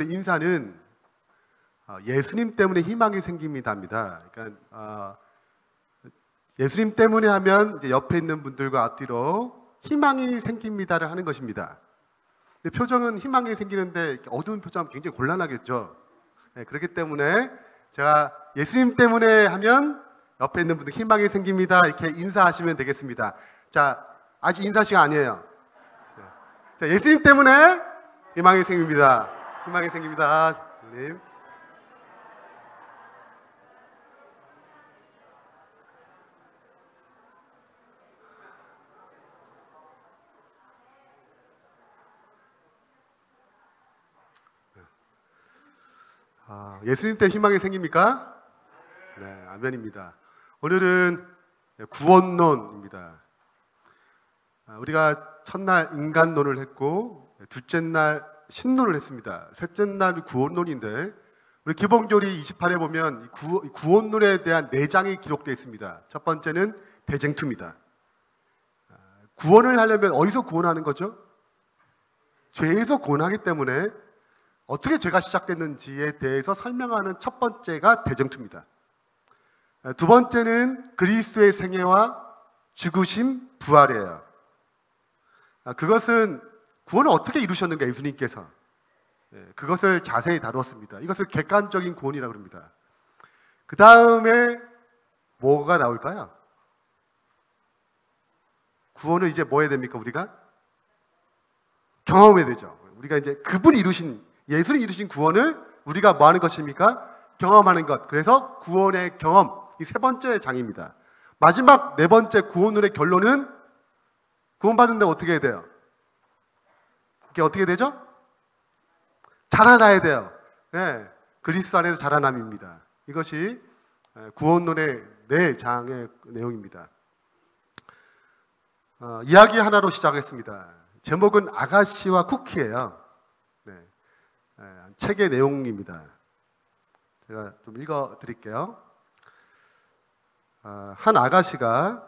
인사는 예수님 때문에 희망이 생깁니다입니다. 그러니까 예수님 때문에 하면 이제 옆에 있는 분들과 앞뒤로 희망이 생깁니다를 하는 것입니다. 근데 표정은 희망이 생기는데 어두운 표정은 굉장히 곤란하겠죠. 네, 그렇기 때문에 제가 예수님 때문에 하면 옆에 있는 분들 희망이 생깁니다 이렇게 인사하시면 되겠습니다. 자, 아직 인사 시간 아니에요. 자, 예수님 때문에 희망이 생깁니다. 희망이 생깁니다. 님. 예수님 때문에 희망이 생깁니까? 네, 아멘입니다. 오늘은 구원론입니다. 우리가 첫날 인간론을 했고 둘째 날 신론을 했습니다. 셋째 날 구원론인데 우리 기본교리 28에 보면 구원론에 대한 4장이 기록되어 있습니다. 첫 번째는 대쟁투입니다. 구원을 하려면 어디서 구원하는 거죠? 죄에서 구원하기 때문에 어떻게 죄가 시작됐는지에 대해서 설명하는 첫 번째가 대쟁투입니다. 두 번째는 그리스도의 생애와 죽으심, 부활이에요. 그것은 구원을 어떻게 이루셨는가 예수님께서 그것을 자세히 다루었습니다. 이것을 객관적인 구원이라고 합니다. 그 다음에 뭐가 나올까요? 구원을 이제 뭐 해야 됩니까? 우리가 경험해야 되죠. 우리가 이제 그분이 이루신 예수님이 이루신 구원을 우리가 뭐 하는 것입니까? 경험하는 것. 그래서 구원의 경험, 이 세 번째 장입니다. 마지막 네 번째 구원론의 결론은 구원받은 다음 어떻게 해야 돼요? 이게 어떻게 되죠? 자라나야 돼요. 네, 그리스도 안에서 자라남입니다. 이것이 구원론의 네 장의 내용입니다. 이야기 하나로 시작하겠습니다. 제목은 아가씨와 쿠키예요. 책의 내용입니다. 제가 좀 읽어 드릴게요. 한 아가씨가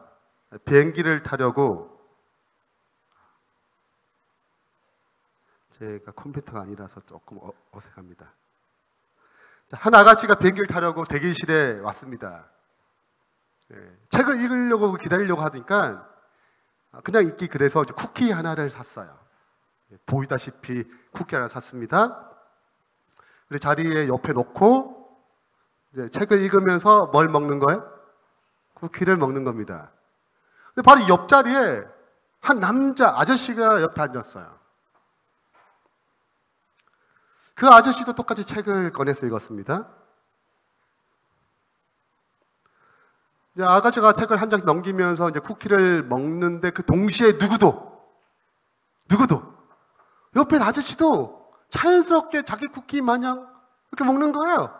비행기를 타려고 제가 컴퓨터가 아니라서 조금 어색합니다. 한 아가씨가 비행기를 타려고 대기실에 왔습니다. 책을 읽으려고 기다리려고 하니까 그냥 읽기 그래서 쿠키 하나를 샀어요. 보이다시피 쿠키 하나 샀습니다. 그리고 자리에 옆에 놓고 이제 책을 읽으면서 뭘 먹는 거예요? 쿠키를 먹는 겁니다. 근데 바로 이 옆자리에 한 남자 아저씨가 옆에 앉았어요. 그 아저씨도 똑같이 책을 꺼내서 읽었습니다. 이제 아가씨가 책을 한 장씩 넘기면서 이제 쿠키를 먹는데 그 동시에 누구도 옆에 있는 아저씨도 자연스럽게 자기 쿠키 마냥 이렇게 먹는 거예요.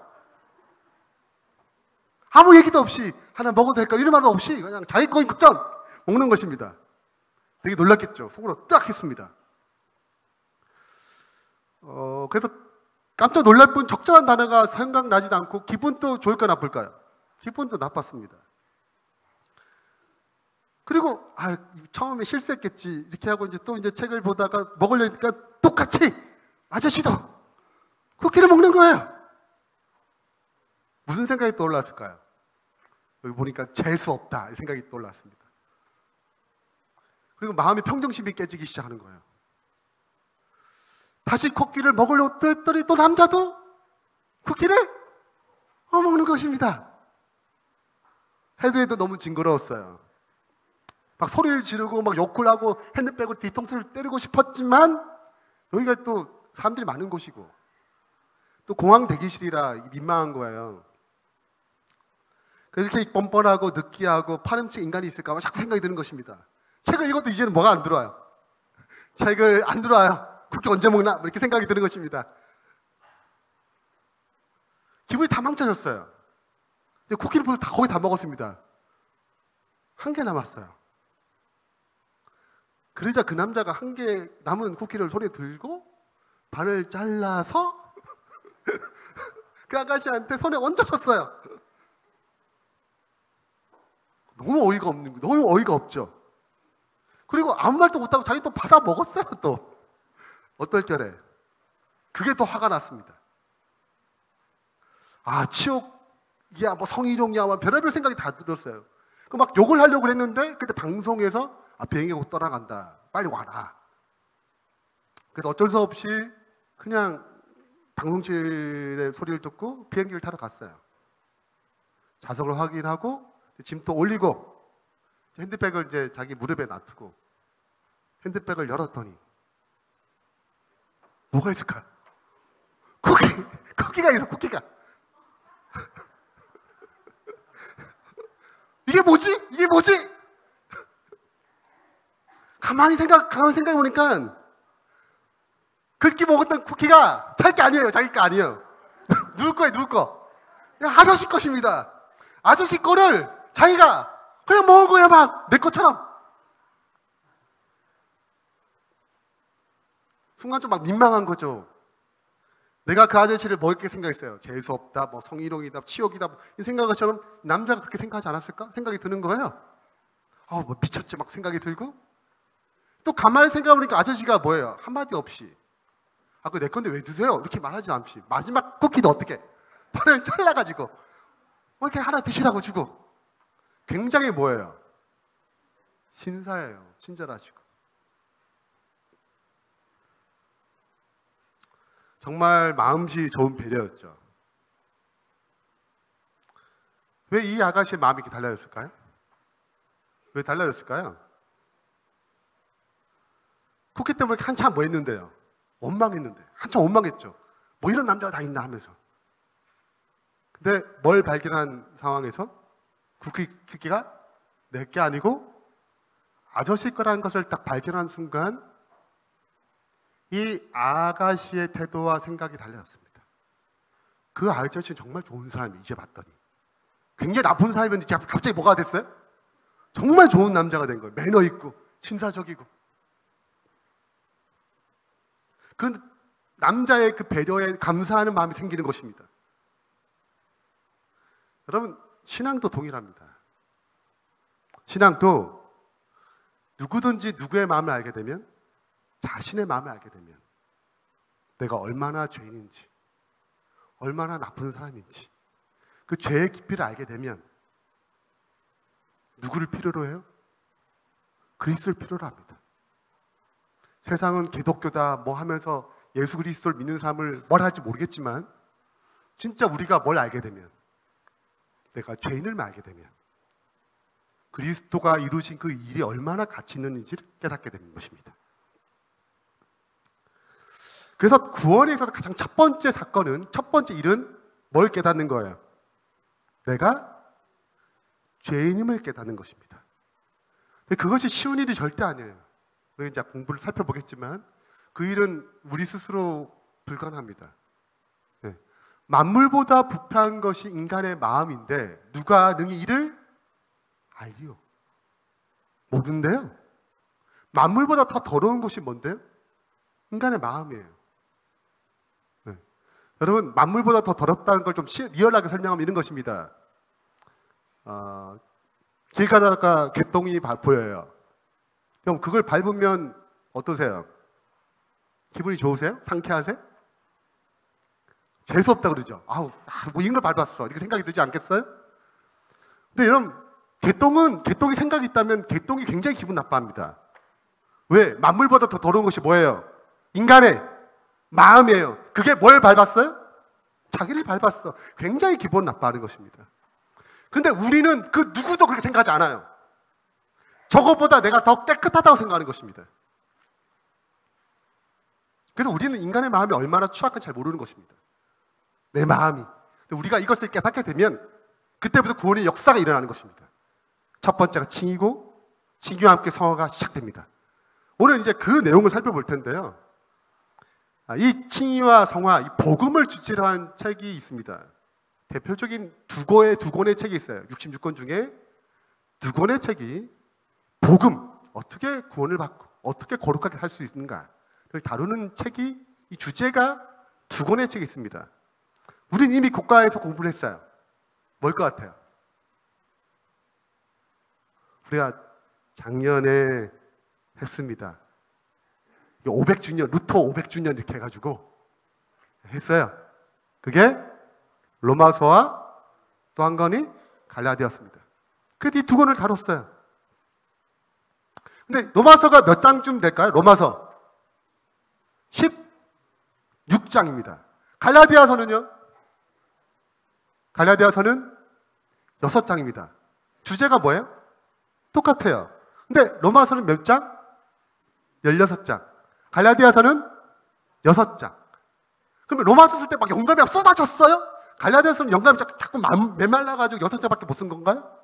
아무 얘기도 없이 하나 먹어도 될까 이런 말도 없이 그냥 자기 거인 것처럼 먹는 것입니다. 되게 놀랐겠죠. 속으로 딱 했습니다. 그래서 깜짝 놀랄 뿐 적절한 단어가 생각나지도 않고 기분도 좋을까 나쁠까요? 기분도 나빴습니다. 그리고 처음에 실수했겠지 이렇게 하고 이제 또 이제 책을 보다가 먹으려니까 똑같이 아저씨도 쿠키를 먹는 거예요. 무슨 생각이 떠올랐을까요? 여기 보니까 재수 없다 이 생각이 떠올랐습니다. 그리고 마음의 평정심이 깨지기 시작하는 거예요. 다시 쿠키를 먹으려고 했더니 또 남자도 쿠키를 먹는 것입니다. 해도 너무 징그러웠어요. 막 소리를 지르고 막 욕을 하고 핸드백으로 뒤통수를 때리고 싶었지만 여기가 또 사람들이 많은 곳이고 또 공항 대기실이라 민망한 거예요. 그렇게 뻔뻔하고 느끼하고 파렴치 인간이 있을까 봐 자꾸 생각이 드는 것입니다. 책을 읽어도 이제는 뭐가 안 들어와요. 책을 안 들어와요. 쿠키 언제 먹나 이렇게 생각이 드는 것입니다. 기분이 다 망쳐졌어요. 쿠키를 벌써 거의 다 먹었습니다. 한 개 남았어요. 그러자 그 남자가 한 개 남은 쿠키를 손에 들고 반을 잘라서 그 아가씨한테 손에 얹어줬어요. 너무 어이가 없죠. 그리고 아무 말도 못하고 자기 또 받아 먹었어요. 또 어떨 결에 그게 더 화가 났습니다. 아, 치욕이야, 뭐 성희롱이야, 뭐 별의별 생각이 다 들었어요. 그 막 욕을 하려고 했는데 그때 방송에서 비행기가 곧 떠나간다. 빨리 와라. 그래서 어쩔 수 없이 그냥 방송실의 소리를 듣고 비행기를 타러 갔어요. 좌석을 확인하고 짐도 올리고 핸드백을 이제 자기 무릎에 놔두고 핸드백을 열었더니 뭐가 있을까요? 쿠키가 있어, 쿠키가. 이게 뭐지? 이게 뭐지? 가만히 생각해보니까 그렇게 먹었던 쿠키가 자기 게 아니에요. 자기 거 아니에요. 누구 거예요, 누구 거? 그냥 아저씨 것입니다. 아저씨 거를 자기가 그냥 먹은 거예요, 막 내 것처럼. 순간 좀 막 민망한 거죠. 내가 그 아저씨를 먹을게 생각했어요. 재수없다, 뭐 성희롱이다, 치욕이다, 뭐 이 생각처럼 남자가 그렇게 생각하지 않았을까? 생각이 드는 거예요. 뭐 미쳤지 막 생각이 들고 또 가만히 생각해보니까 아저씨가 뭐예요? 한마디 없이 그거 내 건데 왜 드세요? 이렇게 말하지 않지. 마지막 쿠키도 어떻게 팔을 잘라가지고 이렇게 하나 드시라고 주고 굉장히 뭐예요? 신사예요. 친절하시고 정말 마음씨 좋은 배려였죠. 왜 이 아가씨의 마음이 이렇게 달라졌을까요? 왜 달라졌을까요? 쿠키 때문에 한참 뭐 했는데요? 원망했는데 한참 원망했죠. 뭐 이런 남자가 다 있나 하면서. 근데 뭘 발견한 상황에서 쿠키가 내 게 아니고 아저씨 거라는 것을 딱 발견한 순간 이 아가씨의 태도와 생각이 달라졌습니다. 그 아저씨는 정말 좋은 사람이 이제 봤더니 굉장히 나쁜 사람이었는데 갑자기 뭐가 됐어요? 정말 좋은 남자가 된 거예요. 매너 있고 신사적이고. 그 남자의 그 배려에 감사하는 마음이 생기는 것입니다. 여러분, 신앙도 동일합니다. 신앙도 누구든지 누구의 마음을 알게 되면, 자신의 마음을 알게 되면 내가 얼마나 죄인인지, 얼마나 나쁜 사람인지 그 죄의 깊이를 알게 되면 누구를 필요로 해요? 그리스도를 필요로 합니다. 세상은 기독교다 뭐 하면서 예수 그리스도를 믿는 사람을 뭘 할지 모르겠지만 진짜 우리가 뭘 알게 되면, 내가 죄인을 알게 되면 그리스도가 이루신 그 일이 얼마나 가치 있는지를 깨닫게 되는 것입니다. 그래서 구원에 있어서 가장 첫 번째 사건은, 첫 번째 일은 뭘 깨닫는 거예요? 내가 죄인임을 깨닫는 것입니다. 근데 그것이 쉬운 일이 절대 아니에요. 우리 이제 공부를 살펴보겠지만 그 일은 우리 스스로 불가능합니다. 네. 만물보다 부패한 것이 인간의 마음인데 누가 능히 이를 알리요? 모른대요. 만물보다 더 더러운 것이 뭔데요? 인간의 마음이에요. 네. 여러분, 만물보다 더 더럽다는 걸 좀 리얼하게 설명하면 이런 것입니다. 길 가다가 개똥이 보여요. 그럼 그걸 밟으면 어떠세요? 기분이 좋으세요? 상쾌하세요? 재수없다 그러죠. 뭐 이런 걸 밟았어. 이렇게 생각이 들지 않겠어요? 근데 여러분, 개똥이 생각이 있다면 개똥이 굉장히 기분 나빠합니다. 왜? 만물보다 더 더러운 것이 뭐예요? 인간의 마음이에요. 그게 뭘 밟았어요? 자기를 밟았어. 굉장히 기분 나빠하는 것입니다. 근데 우리는 그 누구도 그렇게 생각하지 않아요. 저거보다 내가 더 깨끗하다고 생각하는 것입니다. 그래서 우리는 인간의 마음이 얼마나 추악한지 잘 모르는 것입니다. 내 마음이. 근데 우리가 이것을 깨닫게 되면 그때부터 구원의 역사가 일어나는 것입니다. 첫 번째가 칭의고, 칭의와 함께 성화가 시작됩니다. 오늘 이제 그 내용을 살펴볼 텐데요. 이 칭의와 성화, 이 복음을 주제로 한 책이 있습니다. 대표적인 두 권의 책이 있어요. 66권 중에 두 권의 책이 복음, 어떻게 구원을 받고 어떻게 거룩하게 살 수 있는가를 다루는 책이, 이 주제가 두 권의 책이 있습니다. 우린 이미 고가에서 공부를 했어요. 뭘 것 같아요? 우리가 작년에 했습니다. 500주년, 루터 500주년 이렇게 해가지고 했어요. 그게 로마서와 또 한 권이 갈라디아서입니다. 그 뒤 두 권을 다뤘어요. 근데 로마서가 몇 장쯤 될까요? 로마서 16장입니다. 갈라디아서는요? 갈라디아서는 6장입니다. 주제가 뭐예요? 똑같아요. 근데 로마서는 몇 장? 16장. 갈라디아서는 6장. 그러면 로마서 쓸 때 막 영감이 막 쏟아졌어요? 갈라디아서는 영감이 자꾸 메말라가지고 6장밖에 못 쓴 건가요?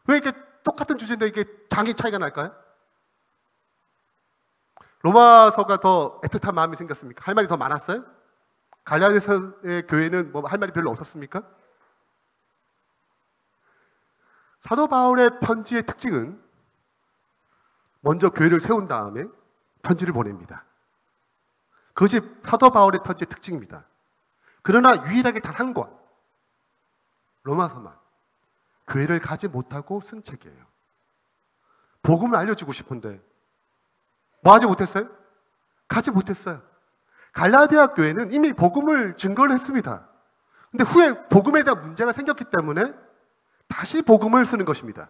왜 이렇게 똑같은 주제인데 이게 장의 차이가 날까요? 로마서가 더 애틋한 마음이 생겼습니까? 할 말이 더 많았어요? 갈라디아서의 교회는 뭐 할 말이 별로 없었습니까? 사도 바울의 편지의 특징은 먼저 교회를 세운 다음에 편지를 보냅니다. 그것이 사도 바울의 편지의 특징입니다. 그러나 유일하게 단 한 권, 로마서만 교회를 가지 못하고 쓴 책이에요. 복음을 알려주고 싶은데 뭐 하지 못했어요? 가지 못했어요. 갈라디아 교회는 이미 복음을 증거를 했습니다. 근데 후에 복음에 대한 문제가 생겼기 때문에 다시 복음을 쓰는 것입니다.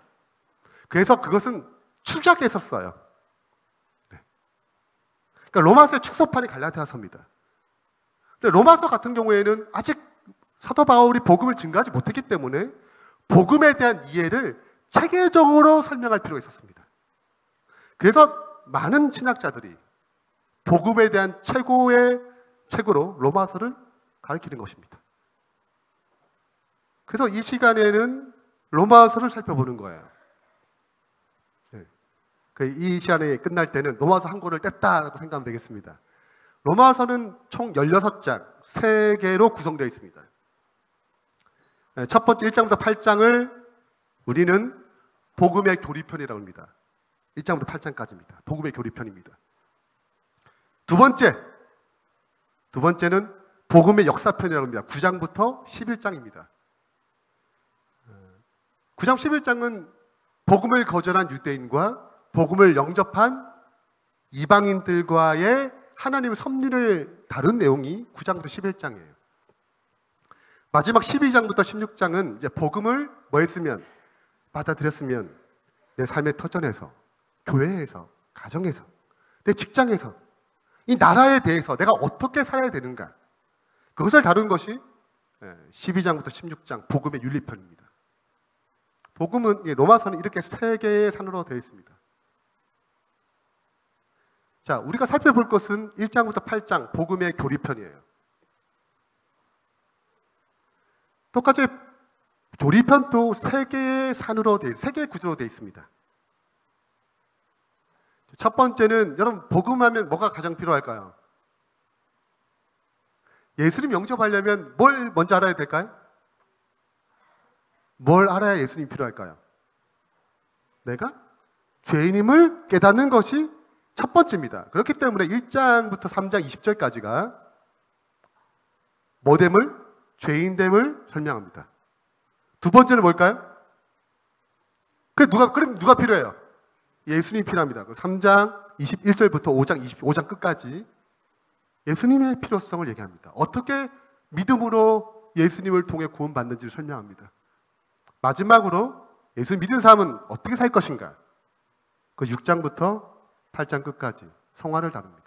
그래서 그것은 축약해서 써요. 네. 그러니까 로마서의 축소판이 갈라디아서입니다. 근데 로마서 같은 경우에는 아직 사도 바울이 복음을 증거하지 못했기 때문에 복음에 대한 이해를 체계적으로 설명할 필요가 있었습니다. 그래서 많은 신학자들이 복음에 대한 최고의 책으로 로마서를 가리키는 것입니다. 그래서 이 시간에는 로마서를 살펴보는 거예요. 네. 이 시간에 끝날 때는 로마서 한 권을 뗐다라고 생각하면 되겠습니다. 로마서는 총 16장, 3개로 구성되어 있습니다. 첫 번째 1장부터 8장을 우리는 복음의 교리편이라고 합니다. 1장부터 8장까지입니다. 복음의 교리편입니다. 두 번째는 복음의 역사편이라고 합니다. 9장부터 11장입니다. 9장 11장은 복음을 거절한 유대인과 복음을 영접한 이방인들과의 하나님의 섭리를 다룬 내용이 9장부터 11장이에요. 마지막 12장부터 16장은 이제 복음을 뭐 했으면, 받아들였으면 내 삶의 터전에서, 교회에서, 가정에서, 내 직장에서, 이 나라에 대해서 내가 어떻게 살아야 되는가, 그것을 다룬 것이 12장부터 16장 복음의 윤리편입니다. 복음은, 로마서는 이렇게 3개의 산으로 되어 있습니다. 자, 우리가 살펴볼 것은 1장부터 8장 복음의 교리편이에요. 똑같이 교리편도 3개의 산으로 돼, 3개의 구조로 되어 있습니다. 첫 번째는, 여러분 복음하면 뭐가 가장 필요할까요? 예수님 영접하려면 뭘 먼저 알아야 될까요? 뭘 알아야 예수님이 필요할까요? 내가 죄인임을 깨닫는 것이 첫 번째입니다. 그렇기 때문에 1장부터 3장 20절까지가 뭐됨을? 죄인됨을 설명합니다. 두 번째는 뭘까요? 그럼 누가 필요해요? 예수님이 필요합니다. 3장 21절부터 5장 끝까지 예수님의 필요성을 얘기합니다. 어떻게 믿음으로 예수님을 통해 구원받는지를 설명합니다. 마지막으로 예수 믿는 사람은 어떻게 살 것인가? 그 6장부터 8장 끝까지 성화를 다룹니다.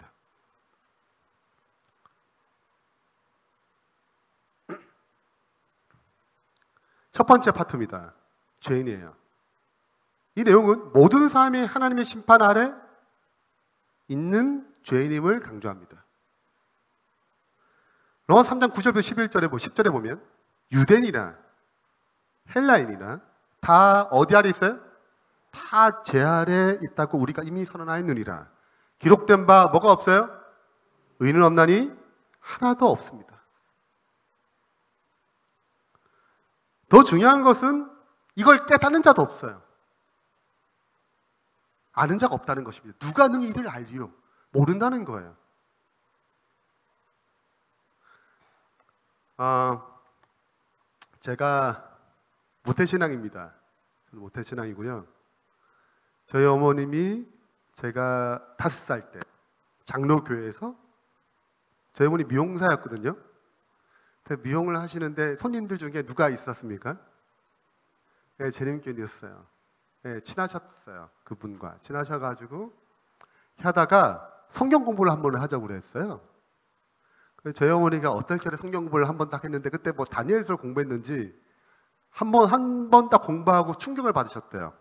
첫 번째 파트입니다. 죄인이에요. 이 내용은 모든 사람이 하나님의 심판 아래 있는 죄인임을 강조합니다. 로마서 3장 9절부터 10절에 보면 유대인이나 헬라인이나 다 어디 아래 있어요? 다 죄 아래 있다고 우리가 이미 선언하였느니라. 기록된 바 뭐가 없어요? 의인은 없나니 하나도 없습니다. 더 중요한 것은 이걸 깨닫는 자도 없어요. 아는 자가 없다는 것입니다. 누가 능히 이를 알리요? 모른다는 거예요. 제가 모태신앙입니다. 저는 모태신앙이고요. 저희 어머님이 제가 5살 때 장로교회에서 저희 어머니 미용사였거든요. 미용을 하시는데 손님들 중에 누가 있었습니까? 네, 재림교인이었어요. 네, 친하셨어요. 그분과 친하셔가지고 하다가 성경 공부를 한 번 하자고 그랬어요. 저희 어머니가 어떻게 성경 공부를 한 번 딱 했는데 그때 뭐 다니엘서를 공부했는지 한 번 딱 공부하고 충격을 받으셨대요.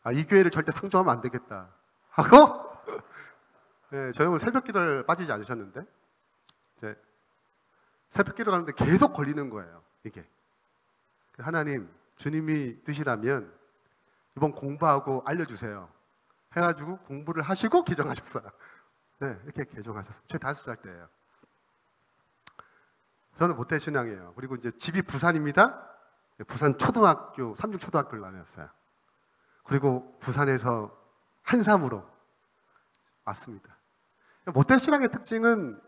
아, 이 교회를 절대 상종하면 안 되겠다 하고 네, 저희 어머니 새벽 기도를 빠지지 않으셨는데 이제 새벽 기도 가는데 계속 걸리는 거예요. 이게 하나님 주님이 뜻이라면 이번 공부하고 알려주세요 해가지고 공부를 하시고 개종하셨어요. 네, 이렇게 개종하셨어요. 제 5살 때예요. 저는 모태신앙이에요. 그리고 이제 집이 부산입니다. 부산 초등학교, 삼중초등학교를 다녔어요. 그리고 부산에서 한삼으로 왔습니다. 모태신앙의 특징은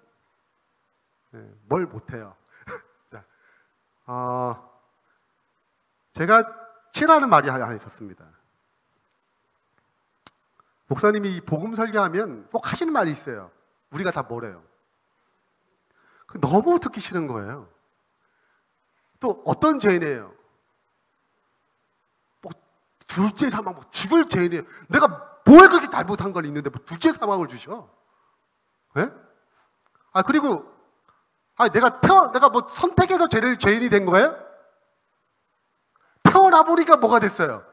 뭘 못해요. 자, 제가 치라는 말이 하나 있었습니다. 목사님이 복음 설교하면 꼭 하시는 말이 있어요. 우리가 다 뭐래요? 너무 듣기 싫은 거예요. 또 어떤 죄인이에요? 뭐 둘째 사망, 뭐 죽을 죄인이에요. 내가 뭘 그렇게 잘못한 건 있는데 뭐 둘째 사망을 주셔? 네? 아 그리고 내가 뭐 선택해서 죄인이 된 거예요? 태어나 보니까 뭐가 됐어요?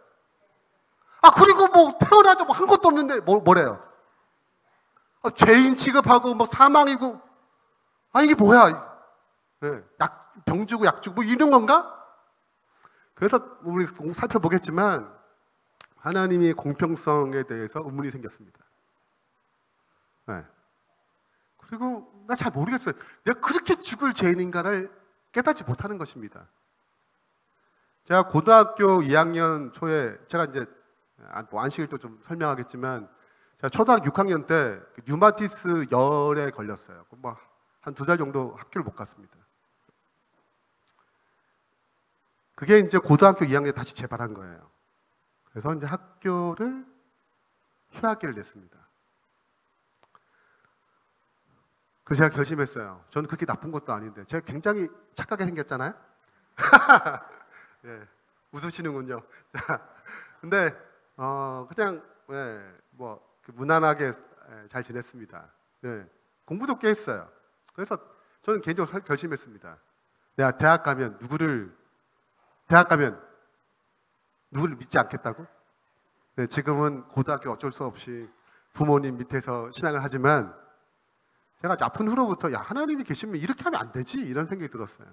아 그리고 뭐 태어나자 뭐 한 것도 없는데 뭐래요? 죄인 취급하고 뭐 사망이고 아 이게 뭐야? 네, 병 주고 약 주고 뭐 이런 건가? 그래서 우리 살펴보겠지만 하나님의 공평성에 대해서 의문이 생겼습니다. 네. 그리고 나 잘 모르겠어요. 내가 그렇게 죽을 죄인인가를 깨닫지 못하는 것입니다. 제가 고등학교 2학년 초에 제가 이제 뭐 안식일 또 좀 설명하겠지만 제가 초등학교 6학년 때 류마티스 열에 걸렸어요. 뭐 한 2달 정도 학교를 못 갔습니다. 그게 이제 고등학교 2학년에 다시 재발한 거예요. 그래서 이제 학교를 휴학기를 냈습니다. 그래서 제가 결심했어요. 저는 그렇게 나쁜 것도 아닌데 제가 굉장히 착하게 생겼잖아요. 예, 웃으시는군요. 근데 그냥 뭐 무난하게 잘 지냈습니다. 예, 공부도 꽤 했어요. 그래서 저는 개인적으로 결심했습니다. 내가 대학 가면 누구를 믿지 않겠다고? 네, 지금은 고등학교 어쩔 수 없이 부모님 밑에서 신앙을 하지만 제가 아픈 후로부터 야 하나님이 계시면 이렇게 하면 안 되지 이런 생각이 들었어요.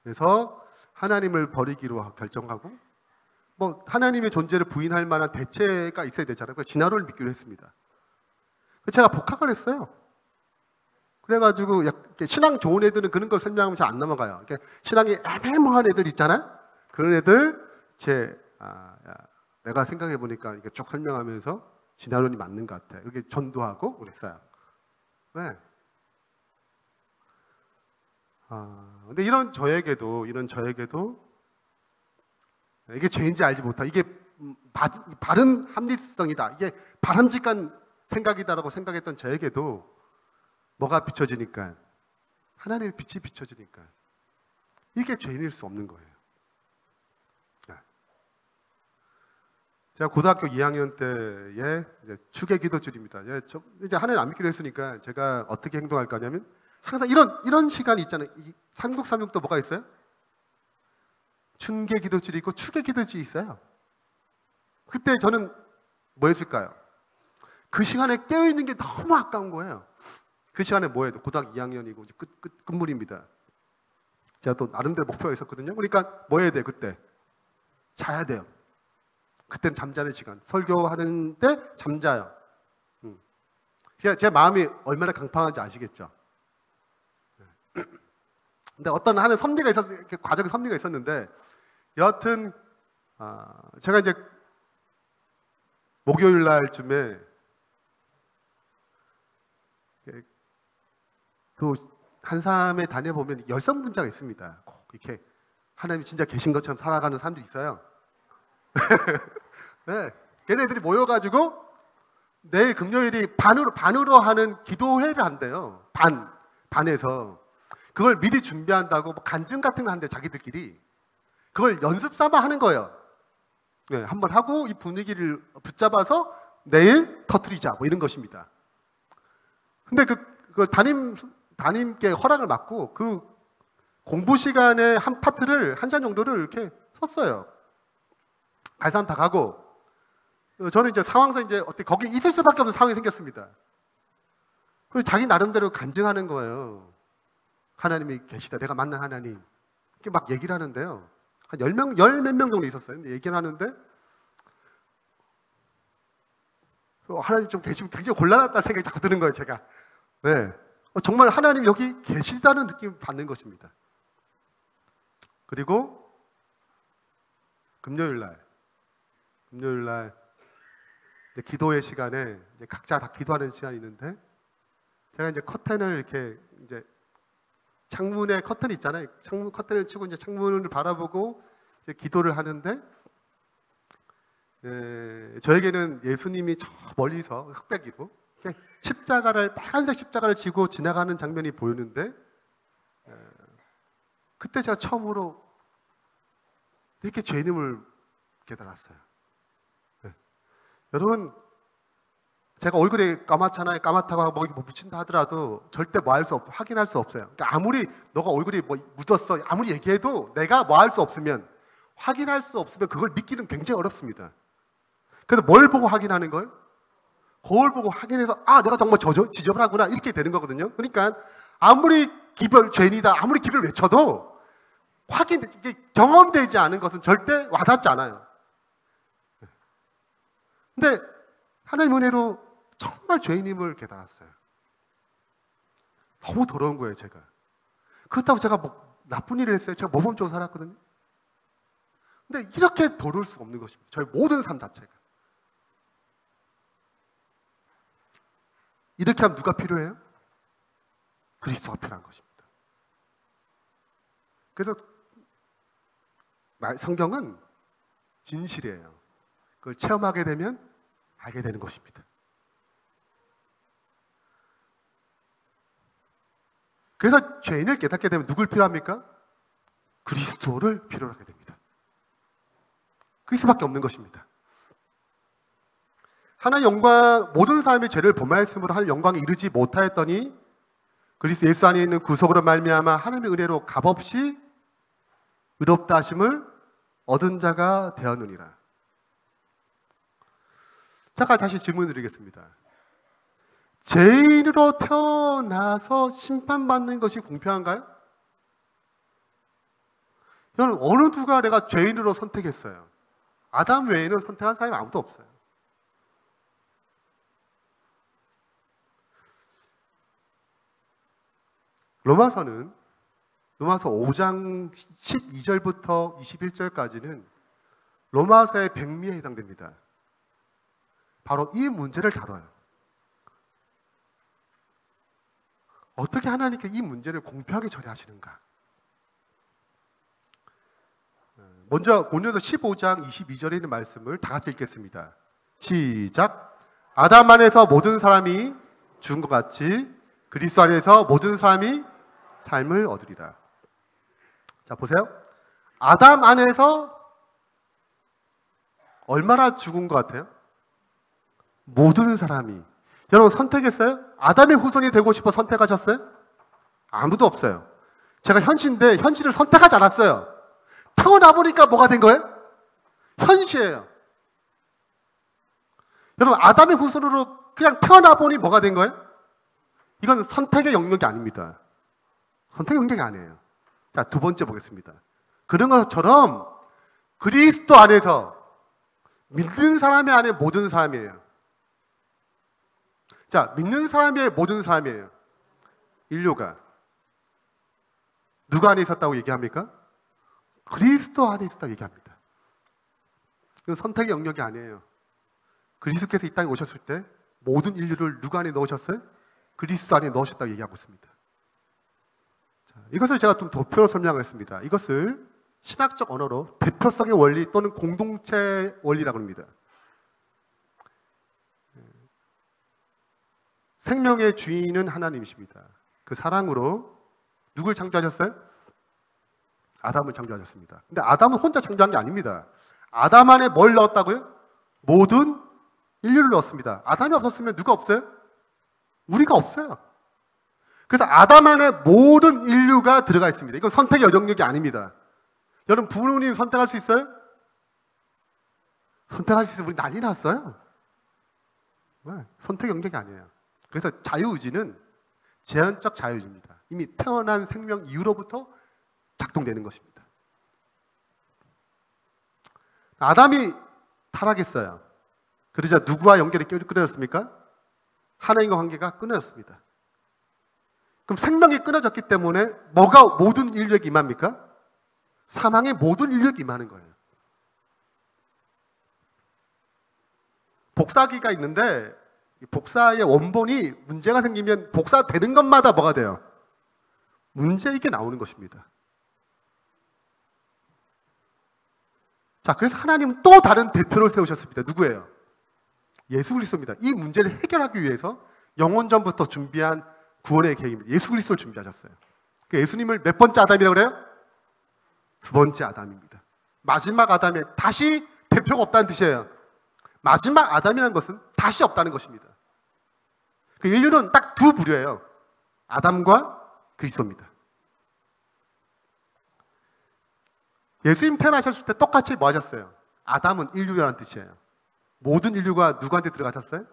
그래서 하나님을 버리기로 결정하고 뭐 하나님의 존재를 부인할 만한 대체가 있어야 되잖아요. 그래서 진화론을 믿기로 했습니다. 제가 복학을 했어요. 그래가지고 신앙 좋은 애들은 그런 걸 설명하면 잘 안 넘어가요. 신앙이 애매모호한 애들 있잖아요. 그런 애들 내가 생각해 보니까 이렇게 쭉 설명하면서 진화론이 맞는 것 같아. 이렇게 전도하고 그랬어요. 네. 근데 이런 저에게도 이게 죄인지 알지 못하. 이게 바른 합리성이다. 이게 바람직한 생각이다라고 생각했던 저에게도 뭐가 비춰지니까 하나님의 빛이 비춰지니까 이게 죄인일 수 없는 거예요. 제가 고등학교 2학년 때에 추계 기도줄입니다. 이제 하나님 안 믿기로 했으니까 제가 어떻게 행동할 거냐면 항상 이런 시간이 있잖아요. 삼국삼육도 뭐가 있어요? 춘계 기도줄이 있고 추계 기도줄이 있어요. 그때 저는 뭐 했을까요? 그 시간에 깨어있는 게 너무 아까운 거예요. 그 시간에 뭐 해도 고등학교 2학년이고 끝물입니다. 제가 또 나름대로 목표가 있었거든요. 그러니까 뭐 해야 돼요 그때? 자야 돼요. 그때는 잠자는 시간. 설교하는데 잠자요. 제 마음이 얼마나 강팍한지 아시겠죠? 근데 어떤 하는 섭리가 과정의 섭리가 있었는데 여하튼 제가 이제 목요일 날쯤에 또 한삼에 다녀보면 열성분자가 있습니다. 꼭 이렇게 하나님이 진짜 계신 것처럼 살아가는 사람들이 있어요. 네, 걔네들이 모여가지고 내일 금요일이 반으로 하는 기도회를 한대요. 반에서. 그걸 미리 준비한다고 뭐 간증 같은 거 한대, 자기들끼리. 그걸 연습 삼아 하는 거예요. 네, 한번 하고 이 분위기를 붙잡아서 내일 터뜨리자, 뭐 이런 것입니다. 근데 그 담임께 허락을 받고 그 공부 시간에 한 파트를, 한 시간 정도를 이렇게 썼어요. 갈 사람 다 가고. 저는 이제 상황상 이제 어떻게 거기 있을 수밖에 없는 상황이 생겼습니다. 그리고 자기 나름대로 간증하는 거예요. 하나님이 계시다. 내가 만난 하나님. 이렇게 막 얘기를 하는데요. 한 10명, 열 몇 명 정도 있었어요. 얘기를 하는데, 하나님 좀 계시면 굉장히 곤란하다는 생각이 자꾸 드는 거예요, 제가. 네. 정말 하나님 여기 계시다는 느낌을 받는 것입니다. 그리고 금요일 날 기도의 시간에 이제 각자 다 기도하는 시간이 있는데, 제가 이제 커튼을 이렇게 이제 창문에 커튼 있잖아요. 창문 커튼을 치고 이제 창문을 바라보고 이제 기도를 하는데, 저에게는 예수님이 저 멀리서 흑백이로 십자가를, 빨간색 십자가를 지고 지나가는 장면이 보이는데, 그때 제가 처음으로 이렇게 죄인임을 깨달았어요. 네. 여러분, 제가 얼굴이 까맣잖아요. 까맣다고 뭐 묻힌다 하더라도 절대 뭐 할 수 없어, 확인할 수 없어요. 그러니까 아무리 너가 얼굴이 뭐 묻었어, 아무리 얘기해도 내가 뭐 할 수 없으면, 확인할 수 없으면 그걸 믿기는 굉장히 어렵습니다. 그래서 뭘 보고 확인하는 거예요? 거울 보고 확인해서, 아, 내가 정말 지저분하구나, 이렇게 되는 거거든요. 그러니까 아무리 죄인이다, 아무리 기별 외쳐도 이게 경험되지 않은 것은 절대 와닿지 않아요. 근데 하나님 은혜로 정말 죄인임을 깨달았어요. 너무 더러운 거예요, 제가. 그렇다고 제가 뭐 나쁜 일을 했어요. 제가 모범적으로 살았거든요. 근데 이렇게 더러울 수가 없는 것입니다. 저의 모든 삶 자체가. 이렇게 하면 누가 필요해요? 그리스도가 필요한 것입니다. 그래서 성경은 진실이에요. 그걸 체험하게 되면 알게 되는 것입니다. 그래서 죄인을 깨닫게 되면 누굴 필요합니까? 그리스도를 필요로 하게 됩니다. 그리스도밖에 없는 것입니다. 하나의 영광, 모든 사람의 죄를 범하였으므로 하나의 영광에 이르지 못하였더니 그리스도 예수 안에 있는 구속으로 말미암아 하나님의 은혜로 값없이 의롭다 하심을 얻은 자가 되었느니라. 잠깐 다시 질문 드리겠습니다. 죄인으로 태어나서 심판받는 것이 공평한가요? 여러분, 어느 누가 내가 죄인으로 선택했어요? 아담 외에는 선택한 사람이 아무도 없어요. 로마서 5장 12절부터 21절까지는 로마서의 백미에 해당됩니다. 바로 이 문제를 다뤄요. 어떻게 하나님께 이 문제를 공평하게 처리하시는가? 먼저 고린도서 15장 22절에 있는 말씀을 다 같이 읽겠습니다. 시작. 아담 안에서 모든 사람이 죽은 것 같이 그리스도 안에서 모든 사람이 삶을 얻으리라. 자, 보세요. 아담 안에서 얼마나 죽은 것 같아요? 모든 사람이. 여러분 선택했어요? 아담의 후손이 되고 싶어 선택하셨어요? 아무도 없어요. 제가 현시인데 현시를 선택하지 않았어요. 태어나 보니까 뭐가 된 거예요? 현시예요. 여러분 아담의 후손으로 그냥 태어나 보니 뭐가 된 거예요? 이건 선택의 영역이 아닙니다. 선택의 영역이 아니에요. 자, 두 번째 보겠습니다. 그런 것처럼 그리스도 안에서 믿는 사람의 안에 모든 사람이에요. 자, 믿는 사람의 모든 사람이에요. 인류가. 누가 안에 있었다고 얘기합니까? 그리스도 안에 있었다고 얘기합니다. 이건 선택의 영역이 아니에요. 그리스도께서 이 땅에 오셨을 때 모든 인류를 누가 안에 넣으셨어요? 그리스도 안에 넣으셨다고 얘기하고 있습니다. 자, 이것을 제가 좀 도표로 설명하겠습니다. 이것을 신학적 언어로 대표성의 원리 또는 공동체 원리라고 합니다. 생명의 주인은 하나님이십니다. 그 사랑으로 누굴 창조하셨어요? 아담을 창조하셨습니다. 근데 아담은 혼자 창조한 게 아닙니다. 아담 안에 뭘 넣었다고요? 모든 인류를 넣었습니다. 아담이 없었으면 누가 없어요? 우리가 없어요. 그래서 아담 안에 모든 인류가 들어가 있습니다. 이건 선택의 영역이 아닙니다. 여러분 부모님 선택할 수 있어요? 선택할 수 있으면 우리 난리 났어요. 왜? 선택 영역이 아니에요. 그래서 자유의지는 제한적 자유의지입니다. 이미 태어난 생명 이후로부터 작동되는 것입니다. 아담이 타락했어요. 그러자 누구와 연결이 끊어졌습니까? 하나님과 관계가 끊어졌습니다. 그럼 생명이 끊어졌기 때문에 뭐가 모든 인류에게 임합니까? 사망의 모든 인류에게 임하는 거예요. 복사기가 있는데 복사의 원본이 문제가 생기면 복사되는 것마다 뭐가 돼요? 문제있게 나오는 것입니다. 자, 그래서 하나님은 또 다른 대표를 세우셨습니다. 누구예요? 예수 그리스도입니다. 이 문제를 해결하기 위해서 영원전부터 준비한 구원의 계획입니다. 예수 그리스도를 준비하셨어요. 예수님을 몇 번째 아담이라고 그래요? 두 번째 아담입니다. 마지막 아담에 다시 대표가 없다는 뜻이에요. 마지막 아담이라는 것은 다시 없다는 것입니다. 그 인류는 딱 두 부류예요. 아담과 그리스도입니다. 예수님 태어나셨을 때 똑같이 뭐 하셨어요? 아담은 인류라는 뜻이에요. 모든 인류가 누구한테 들어가셨어요?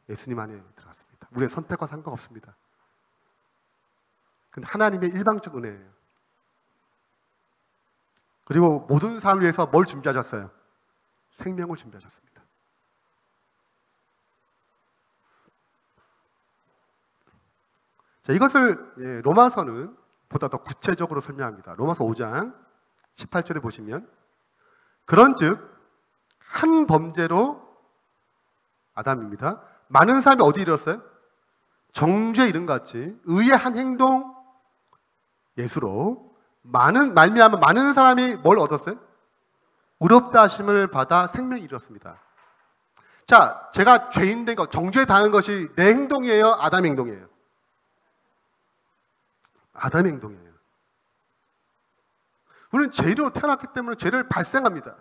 예수님 안에 들어갔습니다. 우리의 선택과 상관없습니다. 그건 하나님의 일방적 은혜예요. 그리고 모든 삶을 위해서 뭘 준비하셨어요? 생명을 준비하셨습니다. 자, 이것을 로마서는 보다 더 구체적으로 설명합니다. 로마서 5장 18절에 보시면 그런즉 한 범죄로 아담입니다. 많은 사람이 어디 이르렀어요? 정죄에 이른 것 같이 의의 한 행동 예수로 말미암아 많은 사람이 뭘 얻었어요? 의롭다 하심을 받아 생명이 이르렀습니다. 자, 제가 죄인 된 것, 정죄 당한 것이 내 행동이에요? 아담의 행동이에요? 아담의 행동이에요. 우리는 죄로 태어났기 때문에 죄를 발생합니다.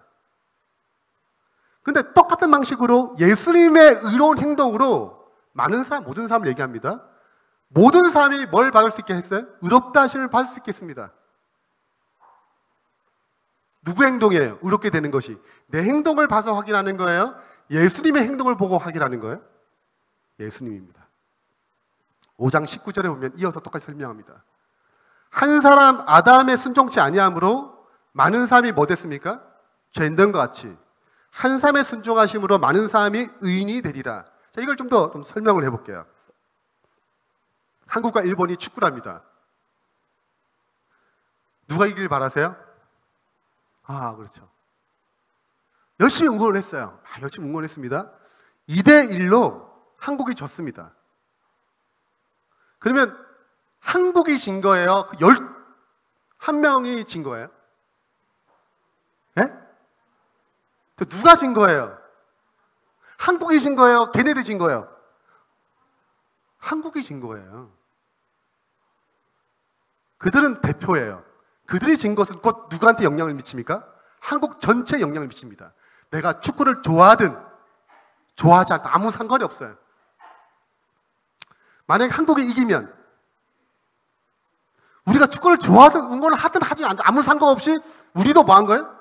근데 똑같은 방식으로 예수님의 의로운 행동으로 많은 사람, 모든 사람을 얘기합니다. 모든 사람이 뭘 받을 수 있게 했어요? 의롭다 하심을 받을 수 있겠습니다. 누구의 행동이에요? 의롭게 되는 것이. 내 행동을 봐서 확인하는 거예요? 예수님의 행동을 보고 확인하는 거예요? 예수님입니다. 5장 19절에 보면 이어서 똑같이 설명합니다. 한 사람 아담의 순종치 아니함으로 많은 사람이 뭐 됐습니까? 죄인된 것 같이 한 사람의 순종하심으로 많은 사람이 의인이 되리라. 자, 이걸 좀 더 설명을 해볼게요. 한국과 일본이 축구를 합니다. 누가 이기길 바라세요? 아, 그렇죠. 열심히 응원을 했어요. 열심히 응원했습니다. 2대1로 한국이 졌습니다. 그러면 한국이 진 거예요? 11명이 진 거예요? 예? 누가 진 거예요? 한국이 진 거예요? 걔네들이 진 거예요? 한국이 진 거예요. 그들은 대표예요. 그들이 진 것은 곧 누구한테 영향을 미칩니까? 한국 전체에 영향을 미칩니다. 내가 축구를 좋아하든 좋아하지 않든 아무 상관이 없어요. 만약에 한국이 이기면 우리가 축구를 좋아하든 응원을 하든 하지 않든 아무 상관없이 우리도 뭐 한 거예요?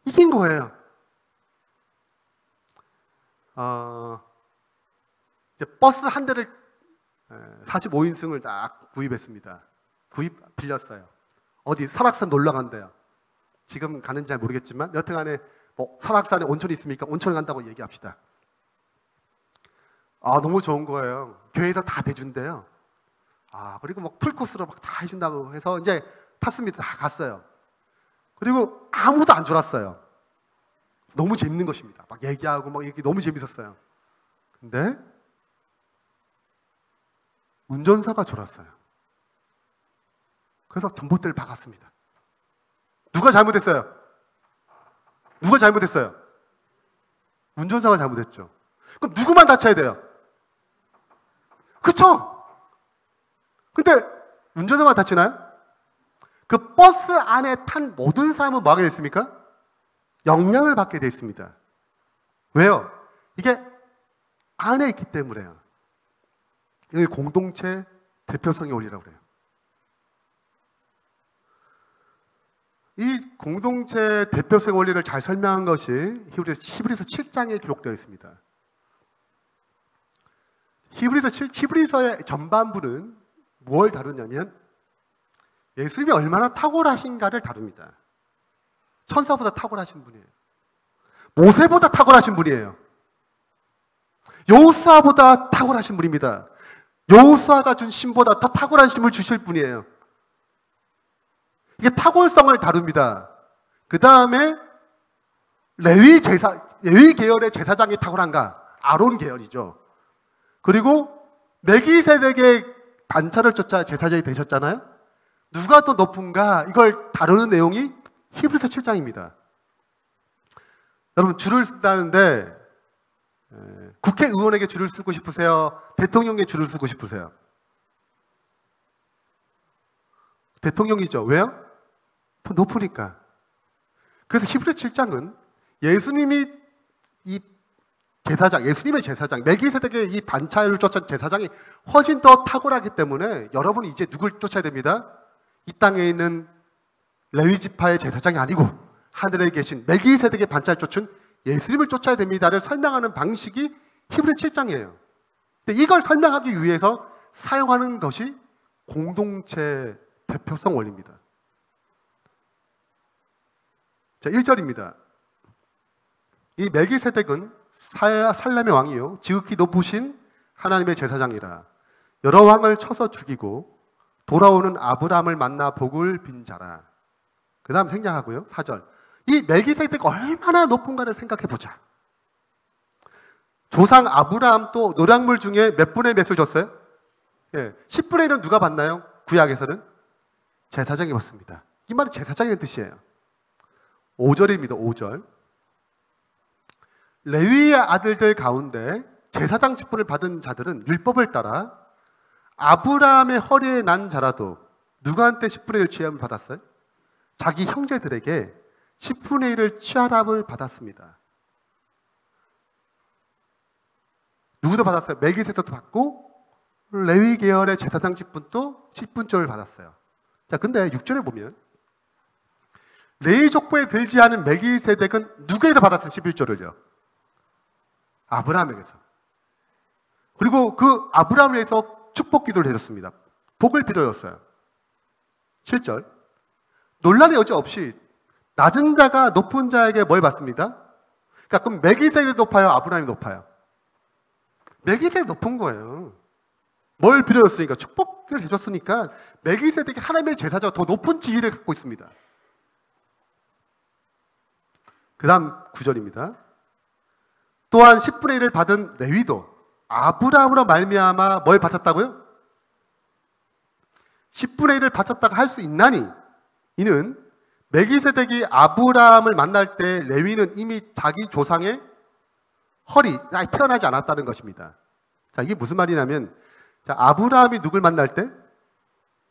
이긴 거예요. 이제 버스 한 대를 45인승을 딱 구입했습니다. 빌렸어요. 어디 설악산 놀러 간대요. 지금 가는지 잘 모르겠지만 여튼간에 뭐 설악산에 온천이 있습니까? 온천 간다고 얘기합시다. 너무 좋은 거예요. 교회에서 다 대준대요. 그리고 막 풀코스로 막 다 해준다고 해서 이제 탔습니다. 다 갔어요. 그리고 아무도 안 졸았어요. 너무 재밌는 것입니다. 막 얘기하고 막 이렇게 너무 재밌었어요. 근데 운전사가 졸았어요. 그래서 전봇대를 박았습니다. 누가 잘못했어요? 누가 잘못했어요? 운전사가 잘못했죠. 그럼 누구만 다쳐야 돼요? 그쵸? 근데 운전자만 다치나요? 그 버스 안에 탄 모든 사람은 뭐하게 됐습니까? 영향을 받게 되어 있습니다. 왜요? 이게 안에 있기 때문에요. 이걸 공동체 대표성의 원리라고 그래요. 이 공동체 대표성 원리를 잘 설명한 것이 히브리서 7장에 기록되어 있습니다. 히브리서의 전반부는 뭘 다루냐면 예수님이 얼마나 탁월하신가를 다룹니다. 천사보다 탁월하신 분이에요. 모세보다 탁월하신 분이에요. 여호수아보다 탁월하신 분입니다. 여호수아가 준 신보다 더 탁월한 신을 주실 분이에요. 이게 탁월성을 다룹니다. 그 다음에 레위 계열의 제사장이 탁월한가? 아론 계열이죠. 그리고 멜기세덱의 반차를 쫓아 제사장이 되셨잖아요. 누가 더 높은가? 이걸 다루는 내용이 히브리서 7장입니다. 여러분 줄을 쓴다는데 국회의원에게 줄을 쓰고 싶으세요? 대통령에게 줄을 쓰고 싶으세요? 대통령이죠. 왜요? 더 높으니까. 그래서 히브리서 7장은 예수님이 이 제사장, 예수님의 제사장, 멜기세덱의 이 반차를 쫓은 제사장이 훨씬 더 탁월하기 때문에 여러분이 이제 누굴 쫓아야 됩니다? 이 땅에 있는 레위 지파의 제사장이 아니고 하늘에 계신 멜기세덱의 반차를 쫓은 예수님을 쫓아야 됩니다를 설명하는 방식이 히브리서 7장이에요. 근데 이걸 설명하기 위해서 사용하는 것이 공동체 대표성 원리입니다. 자, 1절입니다. 이 멜기세덱은 살렘의 왕이요 지극히 높으신 하나님의 제사장이라 여러 왕을 쳐서 죽이고 돌아오는 아브라함을 만나 복을 빈 자라. 그 다음 생략하고요. 4절. 이 멜기세덱이 얼마나 높은가를 생각해 보자. 조상 아브라함 또 노량물 중에 몇 분의 몇을 줬어요? 10분의 1은 누가 받나요? 구약에서는 제사장이 받습니다. 이 말은 제사장이라는 뜻이에요. 5절입니다. 5절. 레위의 아들들 가운데 제사장 직분을 받은 자들은 율법을 따라 아브라함의 허리에 난 자라도 누구한테 10분의 1 취함을 받았어요? 자기 형제들에게 10분의 1을 취하람을 받았습니다. 누구도 받았어요? 멜기세덱도 받고 레위 계열의 제사장 직분도 10분조를 받았어요. 자, 근데 6절에 보면 레위 족보에 들지 않은 멜기세덱은 누구에서 받았어요? 11조를요. 아브라함에게서. 그리고 그 아브라함에서 축복 기도를 해줬습니다. 복을 빌어줬어요. 7절. 논란의 여지 없이 낮은 자가 높은 자에게 뭘 받습니다? 그러니까 그럼 멜기세덱이 높아요? 아브라함이 높아요? 멜기세덱이 높은 거예요. 뭘 빌어줬으니까? 축복을 해줬으니까 멜기세덱이 하나님의 제사자가 더 높은 지위를 갖고 있습니다. 그 다음 9절입니다. 또한 10분의 1을 받은 레위도 아브라함으로 말미암아 뭘 바쳤다고요? 10분의 1을 바쳤다가 할 수 있나니 이는 멜기세덱이 아브라함을 만날 때 레위는 이미 자기 조상의 태어나지 않았다는 것입니다. 자, 이게 무슨 말이냐면 자, 아브라함이 누굴 만날 때?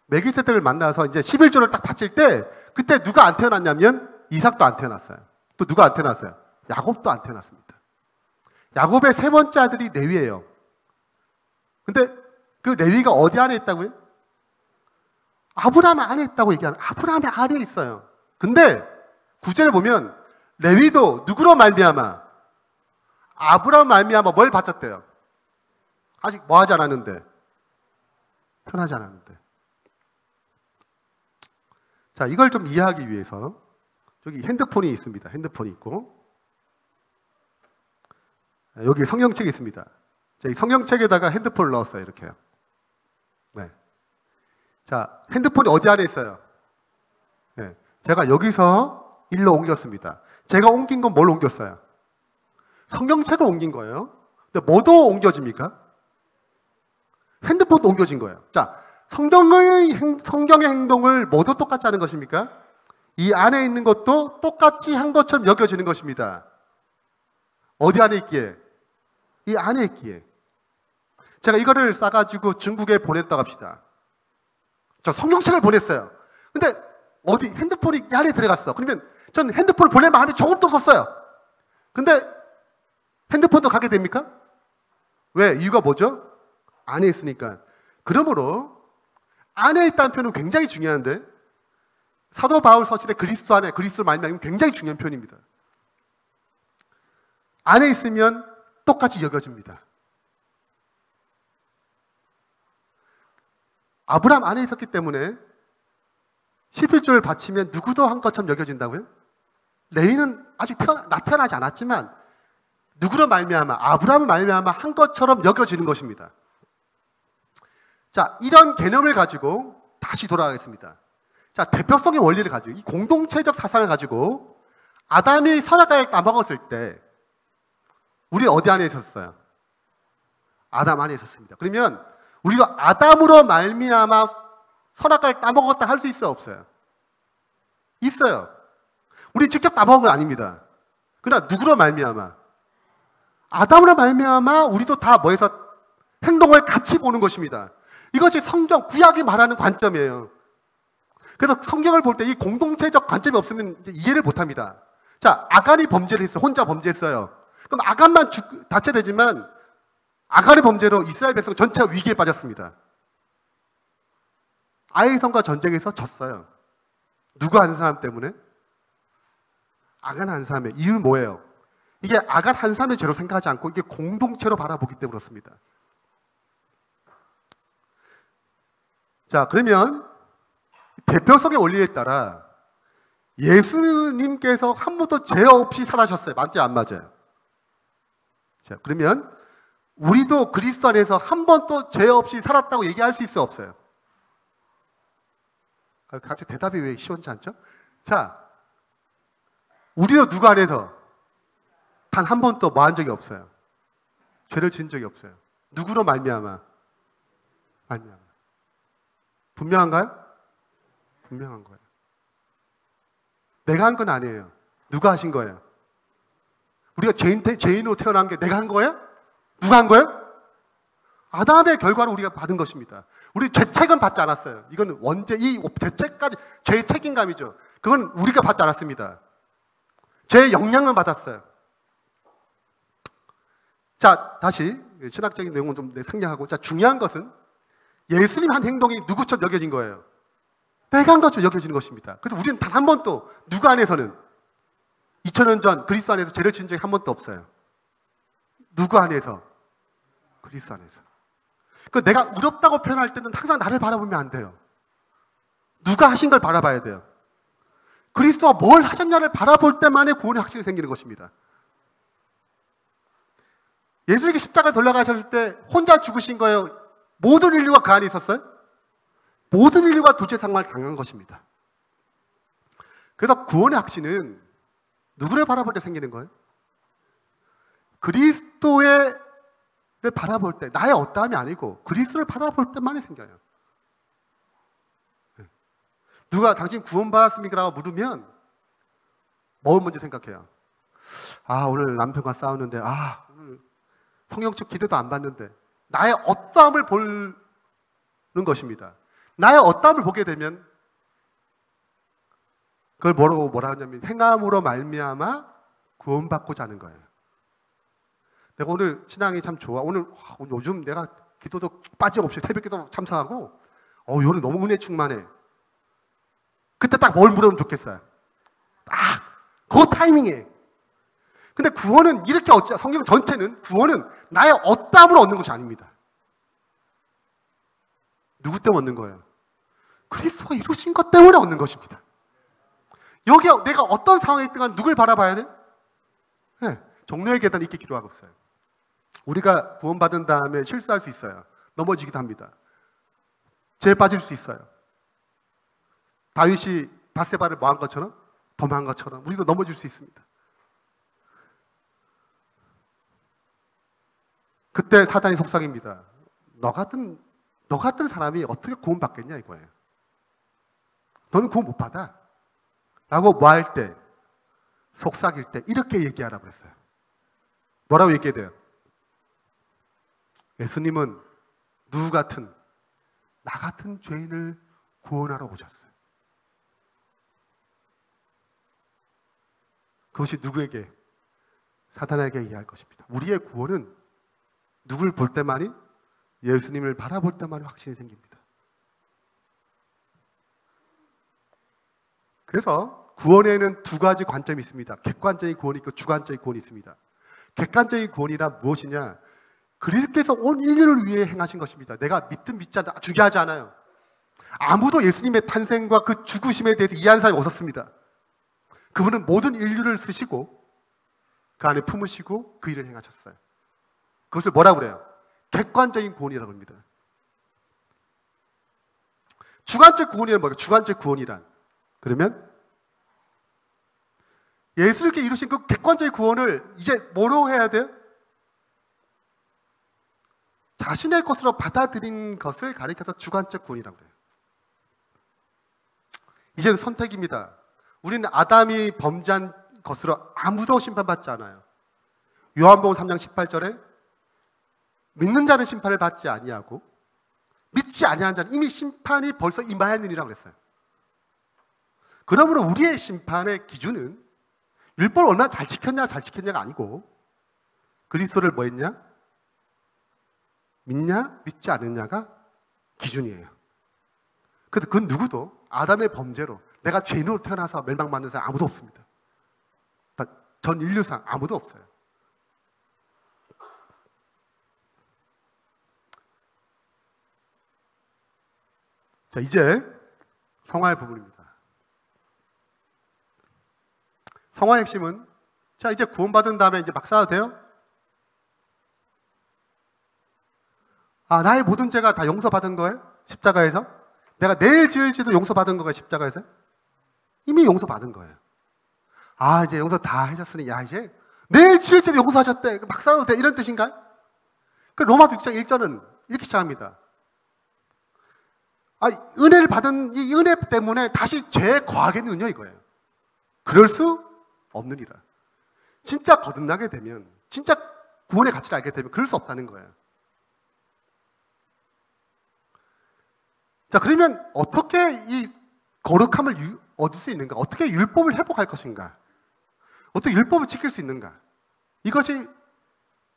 멜기세덱을 만나서 이제 11조를 딱 바칠 때 그때 누가 안 태어났냐면 이삭도 안 태어났어요. 또 누가 안 태어났어요? 야곱도 안 태어났습니다. 야곱의 세 번째 아들이 레위예요. 근데 그 레위가 어디 안에 있다고요? 아브라함 안에 있다고 얘기하는 아브라함의 아래에 있어요. 근데 9절에 보면 레위도 누구로 말미암아? 아브라함 말미암아 뭘 바쳤대요? 아직 뭐 하지 않았는데? 편하지 않았는데. 자, 이걸 좀 이해하기 위해서 여기 핸드폰이 있습니다. 핸드폰이 있고 여기 성경책이 있습니다. 이 성경책에다가 핸드폰을 넣었어요. 이렇게요. 네. 자, 핸드폰이 어디 안에 있어요? 네. 제가 여기서 일로 옮겼습니다. 제가 옮긴 건 뭘 옮겼어요? 성경책을 옮긴 거예요. 근데 뭐도 옮겨집니까? 핸드폰도 옮겨진 거예요. 자, 성경의 행동을 뭐도 똑같이 하는 것입니까? 이 안에 있는 것도 똑같이 한 것처럼 여겨지는 것입니다. 어디 안에 있기에? 이 안에 있기에. 제가 이거를 싸가지고 중국에 보냈다고 합시다. 저 성경책을 보냈어요. 근데 어디 핸드폰이 이 안에 들어갔어. 그러면 전 핸드폰을 보낼 마음이 조금도 없었어요. 근데 핸드폰도 가게 됩니까? 왜? 이유가 뭐죠? 안에 있으니까. 그러므로 안에 있다는 표현은 굉장히 중요한데 사도 바울 서신의 그리스도 안에 그리스도를 말미암으면 굉장히 중요한 표현입니다. 안에 있으면 똑같이 여겨집니다. 아브라함 안에 있었기 때문에 11조를 바치면 누구도 한 것처럼 여겨진다고요? 레위는 아직 태어나지 않았지만 누구로 말미암아 아브라함을 말미암아 한 것처럼 여겨지는 것입니다. 자, 이런 개념을 가지고 다시 돌아가겠습니다. 자, 대표성의 원리를 가지고 이 공동체적 사상을 가지고 아담이 선악과를 따먹었을 때 우리 어디 안에 있었어요? 아담 안에 있었습니다. 그러면 우리가 아담으로 말미암아 선악과를 따먹었다 할 수 있어요, 없어요? 있어요. 우리 직접 따먹은 건 아닙니다. 그러나 누구로 말미암아? 아담으로 말미암아 우리도 다 뭐해서 행동을 같이 보는 것입니다. 이것이 성경, 구약이 말하는 관점이에요. 그래서 성경을 볼 때 이 공동체적 관점이 없으면 이해를 못합니다. 자, 아간이 범죄를 했어요. 혼자 범죄했어요. 그럼 아간만 다쳐야 되지만 아간의 범죄로 이스라엘 백성 전체가 위기에 빠졌습니다. 아이성과 전쟁에서 졌어요. 누구 한 사람 때문에? 아간 한 사람의 이유는 뭐예요? 이게 아간 한 사람의 죄로 생각하지 않고 이게 공동체로 바라보기 때문에 그렇습니다. 자, 그러면 대표성의 원리에 따라 예수님께서 한 번도 죄 없이 살아셨어요. 맞지 안 맞아요? 자, 그러면 우리도 그리스도 안에서 한 번도 죄 없이 살았다고 얘기할 수 있어 없어요? 갑자기 대답이 왜 시원치 않죠? 자, 우리도 누구 안에서 단 한 번도 뭐 한 적이 없어요. 죄를 지은 적이 없어요. 누구로 말미암아? 말미암아. 분명한가요? 분명한 거예요. 내가 한 건 아니에요. 누가 하신 거예요? 우리가 죄인으로 태어난 게 내가 한 거예요? 누가 한 거예요? 아담의 결과로 우리가 받은 것입니다. 우리 죄책은 받지 않았어요. 이건 이 죄책까지 죄의 책임감이죠. 그건 우리가 받지 않았습니다. 죄의 영향은 받았어요. 자, 다시 신학적인 내용은 좀 생략하고, 자, 중요한 것은 예수님 한 행동이 누구처럼 여겨진 거예요. 내가 한 것처럼 여겨지는 것입니다. 그래서 우리는 단 한 번도 누구 안에서는 2000년 전 그리스도 안에서 죄를 지은 적이 한 번도 없어요. 누구 안에서? 그리스도 안에서. 그 내가 의롭다고 표현할 때는 항상 나를 바라보면 안 돼요. 누가 하신 걸 바라봐야 돼요. 그리스도가 뭘 하셨냐를 바라볼 때만의 구원의 확신이 생기는 것입니다. 예수님께 십자가에 돌아가셨을 때 혼자 죽으신 거예요? 모든 인류가 그 안에 있었어요? 모든 인류가 두 죄상을 당한 것입니다. 그래서 구원의 확신은 누구를 바라볼 때 생기는 거예요? 그리스도를 바라볼 때, 나의 어떠함이 아니고 그리스도를 바라볼 때만이 생겨요. 누가 당신 구원받았습니까? 라고 물으면 뭘 먼저 생각해요? 아, 오늘 남편과 싸우는데, 오늘 성경책 기도도 안 받는데, 나의 어떠함을 보는 것입니다. 나의 어떠함을 보게 되면 그걸 뭐라 하냐면 행함으로 말미암아 구원받고자 하는 거예요. 내가 오늘 신앙이 참 좋아. 오늘 요즘 내가 기도도 빠짐없이 새벽기도 참석하고 오늘 너무 은혜 충만해. 그때 딱 뭘 물으면 좋겠어요? 그 타이밍에. 근데 구원은 이렇게 얻지, 성경 전체는 구원은 나의 어떠함으로 얻는 것이 아닙니다. 누구 때문에 얻는 거예요? 그리스도가 이루신 것 때문에 얻는 것입니다. 여기 내가 어떤 상황에 있든 누굴 바라봐야 돼? 네, 종려의 계단에 있게 기도하고 있어요. 우리가 구원받은 다음에 실수할 수 있어요. 넘어지기도 합니다. 죄에 빠질 수 있어요. 다윗이 밧세바를 뭐한 것처럼, 범한 것처럼 우리도 넘어질 수 있습니다. 그때 사단이 속삭입니다. 너 같은 사람이 어떻게 구원받겠냐 이거예요. 너는 구원 못 받아. 라고 뭐 할 때, 속삭일 때 이렇게 얘기하라고 했어요. 뭐라고 얘기해야 돼요? 예수님은 누구 같은, 나 같은 죄인을 구원하러 오셨어요. 그것이 누구에게? 사탄에게 의할 것입니다. 우리의 구원은 누굴 볼 때만이, 예수님을 바라볼 때만이 확신이 생깁니다. 그래서 구원에는 두 가지 관점이 있습니다. 객관적인 구원이 있고 주관적인 구원이 있습니다. 객관적인 구원이란 무엇이냐? 그리스도께서 온 인류를 위해 행하신 것입니다. 내가 믿든 믿지 않든 중요하지 않아요. 아무도 예수님의 탄생과 그 죽으심에 대해서 이해하는 사람이 없었습니다. 그분은 모든 인류를 쓰시고 그 안에 품으시고 그 일을 행하셨어요. 그것을 뭐라고 그래요? 객관적인 구원이라고 합니다. 주관적 구원이란 뭐예요? 주관적 구원이란, 그러면 예수님께 이루신 그 객관적인 구원을 이제 뭐로 해야 돼요? 자신의 것으로 받아들인 것을 가리켜서 주관적 구원이라고 해요. 이제는 선택입니다. 우리는 아담이 범죄한 것으로 아무도 심판받지 않아요. 요한복음 3장 18절에 믿는 자는 심판을 받지 아니하고 믿지 아니한 자는 이미 심판이 벌써 임하였느니라고 그랬어요. 그러므로 우리의 심판의 기준은 율법을 얼마나 잘 지켰냐 잘 지켰냐가 아니고 그리스도를 뭐 했냐? 믿냐 믿지 않느냐가 기준이에요. 그래서 그 누구도 아담의 범죄로 내가 죄인으로 태어나서 멸망받는 사람 아무도 없습니다. 전 인류상 아무도 없어요. 자, 이제 성화의 부분입니다. 성화의 핵심은, 자, 이제 구원받은 다음에 이제 막 살아도 돼요? 아, 나의 모든 죄가 다 용서받은 거예요? 십자가에서? 내가 내일 지을지도 용서받은 거예요? 십자가에서? 이미 용서받은 거예요. 아, 이제 용서 다 하셨으니, 야, 이제 내일 지을지도 용서하셨대. 막 살아도 돼. 이런 뜻인가요? 그 로마서 6장 1절은 이렇게 시작합니다. 아, 은혜를 받은 이 은혜 때문에 다시 죄에 거하겠느냐 이거예요. 그럴 수 없느니라. 진짜 거듭나게 되면, 진짜 구원의 가치를 알게 되면 그럴 수 없다는 거예요. 자, 그러면 어떻게 이 거룩함을 얻을 수 있는가? 어떻게 율법을 회복할 것인가? 어떻게 율법을 지킬 수 있는가? 이것이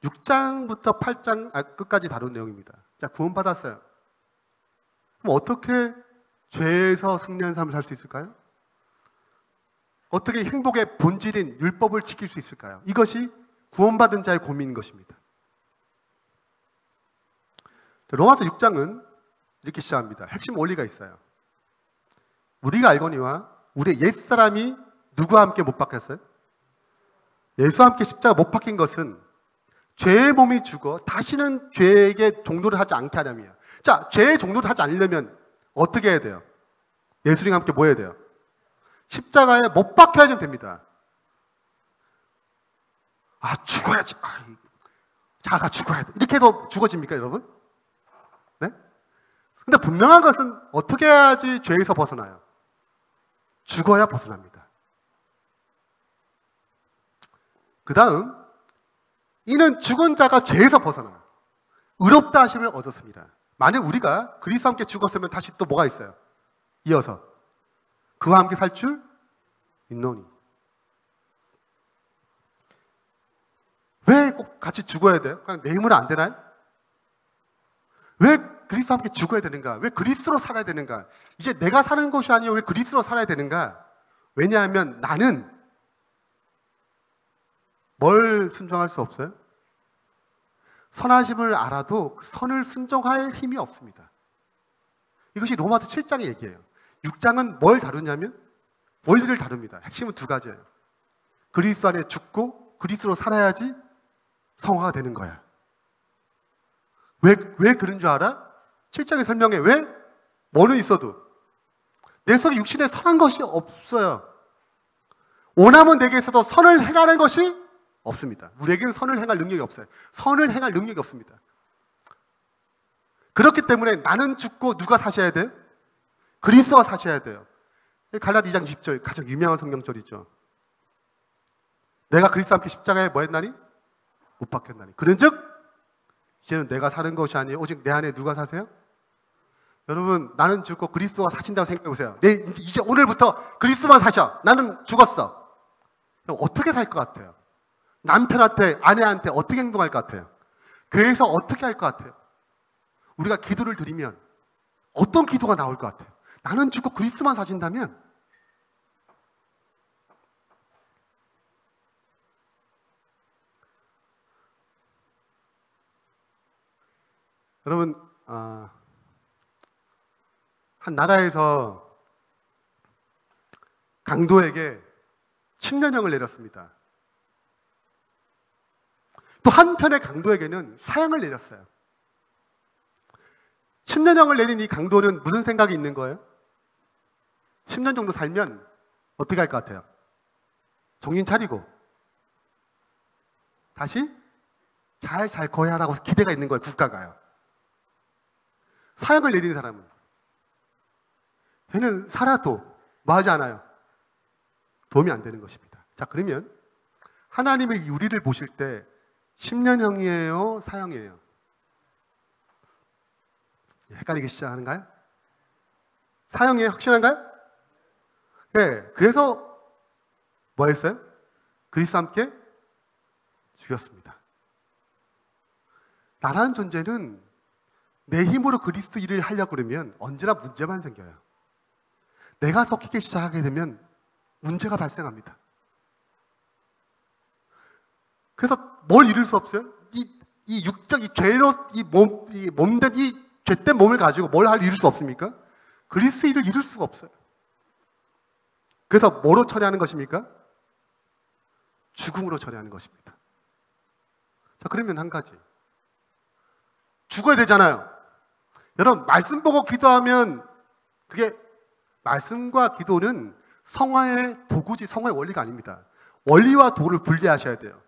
6장부터 8장 끝까지 다룬 내용입니다. 자, 구원받았어요. 그럼 어떻게 죄에서 승리한 삶을 살 수 있을까요? 어떻게 행복의 본질인 율법을 지킬 수 있을까요? 이것이 구원받은 자의 고민인 것입니다. 로마서 6장은 이렇게 시작합니다. 핵심 원리가 있어요. 우리가 알거니와 우리의 옛사람이 누구와 함께 못 박혔어요? 예수와 함께 십자가 못 박힌 것은 죄의 몸이 죽어 다시는 죄에게 종노를 하지 않게 하려면요. 자, 죄의 종노를 하지 않으려면 어떻게 해야 돼요? 예수님과 함께 뭐 해야 돼요? 십자가에 못 박혀야지 됩니다. 아, 죽어야지. 자가 죽어야 돼. 이렇게 해서 죽어집니까, 여러분? 네? 근데 분명한 것은 어떻게 해야지 죄에서 벗어나요? 죽어야 벗어납니다. 그 다음, 이는 죽은 자가 죄에서 벗어나 의롭다 하심을 얻었습니다. 만약 우리가 그리스도와 함께 죽었으면 다시 또 뭐가 있어요? 이어서 그와 함께 살 줄 믿노니. 왜 꼭 같이 죽어야 돼요? 그냥 내일은 안 되나요? 왜 그리스도와 함께 죽어야 되는가? 왜 그리스도로 살아야 되는가? 이제 내가 사는 것이 아니요 왜 그리스도로 살아야 되는가? 왜냐하면 나는 뭘 순종할 수 없어요? 선하심을 알아도 선을 순종할 힘이 없습니다. 이것이 로마서 7장의 얘기예요. 6장은 뭘 다루냐면 원리를 다룹니다. 핵심은 두 가지예요. 그리스도 안에 죽고 그리스도로 살아야지 성화가 되는 거야. 왜 그런 줄 알아? 7장의 설명에 왜? 뭐는 있어도 내 속에 육신에 선한 것이 없어요. 원하면 내게 있어도 선을 행하는 것이 없습니다. 우리에게는 선을 행할 능력이 없어요. 선을 행할 능력이 없습니다. 그렇기 때문에 나는 죽고 누가 사셔야 돼요? 그리스도가 사셔야 돼요. 갈라디 2장 20절 가장 유명한 성경절이죠. 내가 그리스도와 함께 십자가에 뭐 했나니? 못 박혔나니. 그런즉 이제는 내가 사는 것이 아니에요. 오직 내 안에 누가 사세요? 여러분, 나는 죽고 그리스도가 사신다고 생각해 보세요. 이제 오늘부터 그리스도만 사셔. 나는 죽었어. 그럼 어떻게 살 것 같아요? 남편한테, 아내한테 어떻게 행동할 것 같아요? 교회에서 어떻게 할 것 같아요? 우리가 기도를 드리면 어떤 기도가 나올 것 같아요? 나는 죽고 그리스도만 사신다면 여러분, 한 나라에서 강도에게 10년형을 내렸습니다. 또 한편의 강도에게는 사형을 내렸어요. 10년형을 내린 이 강도는 무슨 생각이 있는 거예요? 10년 정도 살면 어떻게 할 것 같아요? 정신 차리고 다시 잘 살 거야 라고 기대가 있는 거예요. 국가가요. 사형을 내린 사람은 걔는 살아도 뭐 하지 않아요? 도움이 안 되는 것입니다. 자, 그러면 하나님의 우리를 보실 때 10년형이에요? 사형이에요? 헷갈리기 시작하는가요? 사형이에요? 확실한가요? 네, 그래서 뭐 했어요? 그리스도와 함께 죽였습니다. 나라는 존재는 내 힘으로 그리스도 일을 하려고 그러면 언제나 문제만 생겨요. 내가 섞이기 시작하게 되면 문제가 발생합니다. 그래서 뭘 이룰 수 없어요? 이 육적, 이 죄로, 몸된 이 죄된 몸을 가지고 뭘 이룰 수 없습니까? 그리스도 일을 이룰 수가 없어요. 그래서 뭐로 처리하는 것입니까? 죽음으로 처리하는 것입니다. 자, 그러면 한 가지. 죽어야 되잖아요. 여러분, 말씀 보고 기도하면 그게 말씀과 기도는 성화의 도구지 성화의 원리가 아닙니다. 원리와 도구를 분리하셔야 돼요.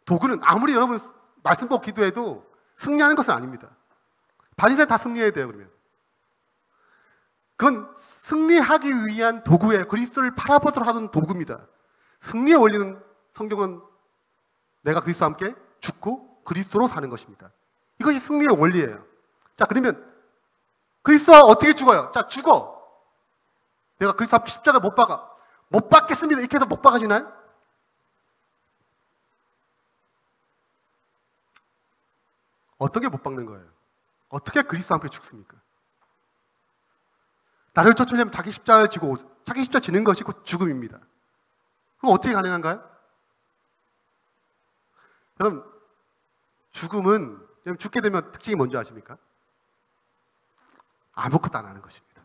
도구는 아무리 여러분 말씀 보고 기도해도 승리하는 것은 아닙니다. 바리새인 다 승리해야 돼요. 그러면 그건 승리하기 위한 도구예요. 그리스도를 바라보도록 하는 도구입니다. 승리의 원리는 성경은 내가 그리스도와 함께 죽고 그리스도로 사는 것입니다. 이것이 승리의 원리예요. 자, 그러면 그리스도와 어떻게 죽어요? 자, 죽어. 내가 그리스도 앞에 십자가 못 박아. 못 박겠습니다. 이렇게 해서 못 박아지나요? 어떻게 못 박는 거예요? 어떻게 그리스도와 함께 죽습니까? 나를 쫓으려면 자기 십자가를 지고 자기 십자가 지는 것이 곧 죽음입니다. 그럼 어떻게 가능한가요? 여러분, 죽음은 죽게 되면 특징이 뭔지 아십니까? 아무것도 안 하는 것입니다.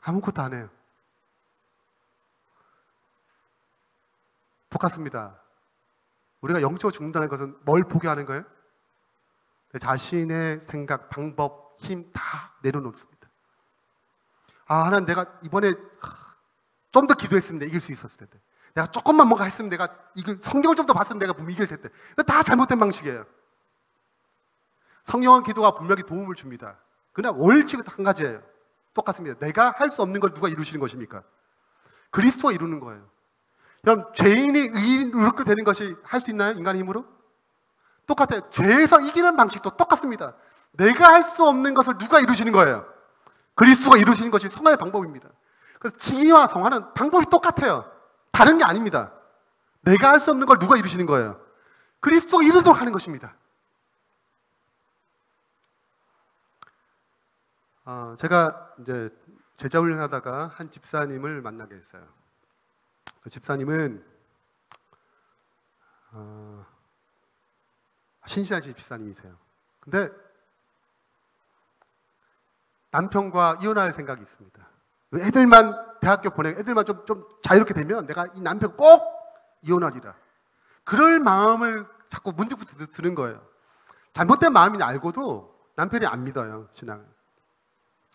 아무것도 안 해요. 똑같습니다. 우리가 영적으로 죽는다는 것은 뭘 포기하는 거예요? 내 자신의 생각, 방법, 힘 다 내려놓습니다. 아, 하나님, 내가 이번에 좀 더 기도했으면 이길 수 있었을 텐데, 내가 조금만 뭔가 했으면 내가 성경을 좀 더 봤으면 내가 분명히 이길 텐데, 이거 다 잘못된 방식이에요. 성령의 기도가 분명히 도움을 줍니다. 그러나 원칙은 한 가지예요. 똑같습니다. 내가 할 수 없는 걸 누가 이루시는 것입니까? 그리스도가 이루는 거예요. 그럼 죄인이 의롭게 되는 것이 할 수 있나요? 인간의 힘으로? 똑같아요. 죄에서 이기는 방식도 똑같습니다. 내가 할 수 없는 것을 누가 이루시는 거예요? 그리스도가 이루시는 것이 성화의 방법입니다. 그래서 칭의와 성화는 방법이 똑같아요. 다른 게 아닙니다. 내가 할 수 없는 걸 누가 이루시는 거예요? 그리스도가 이루도록 하는 것입니다. 제가 이제 제자 훈련하다가 한 집사님을 만나게 됐어요. 그 집사님은 신실하신 집사님이세요. 근데 남편과 이혼할 생각이 있습니다. 애들만 대학교 보내고 애들만 좀 자유롭게 되면 내가 이 남편 꼭 이혼하리라. 그럴 마음을 자꾸 문득부터 드는 거예요. 잘못된 마음인지 알고도 남편이 안 믿어요, 신앙을.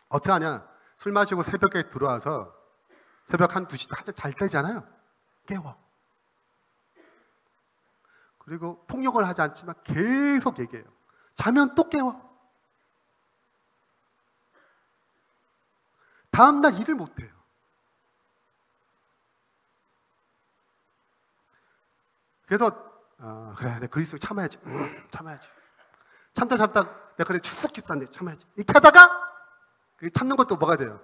어떻게 하냐? 술 마시고 새벽에 들어와서 새벽 한 2시 한참 잘 때잖아요. 깨워. 그리고 폭력을 하지 않지만 계속 얘기해요. 자면 또 깨워. 다음날 일을 못해요. 그래서 그래, 내가 그리스도 참아야지. 참아야지. 참다 내가 그래 쭉 집사인데 참아야지. 이렇게 하다가 참는 것도 뭐가 돼요?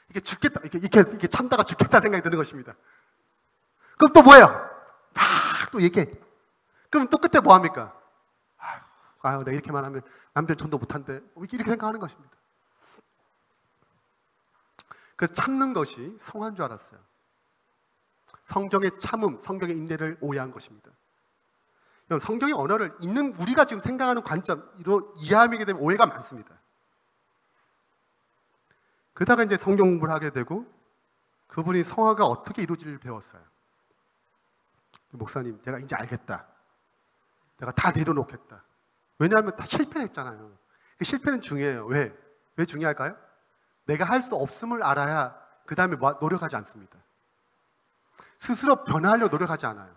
이게 죽겠다. 이렇게 참다가 죽겠다 생각이 드는 것입니다. 그럼 또 뭐예요? 막 또 얘기해. 그럼 또 끝에 뭐 합니까? 내가 이렇게만 하면 남편 전도 못한대. 이렇게 생각하는 것입니다. 그래서 참는 것이 성화인 줄 알았어요. 성경의 참음, 성경의 인내를 오해한 것입니다. 성경의 언어를 읽는 우리가 지금 생각하는 관점으로 이해하게 되면 오해가 많습니다. 그러다가 이제 성경 공부를 하게 되고 그분이 성화가 어떻게 이루어질지를 배웠어요. 목사님, 내가 이제 알겠다. 내가 다 내려놓겠다. 왜냐하면 다 실패했잖아요. 실패는 중요해요. 왜 중요할까요? 내가 할 수 없음을 알아야 그 다음에 노력하지 않습니다. 스스로 변화하려고 노력하지 않아요.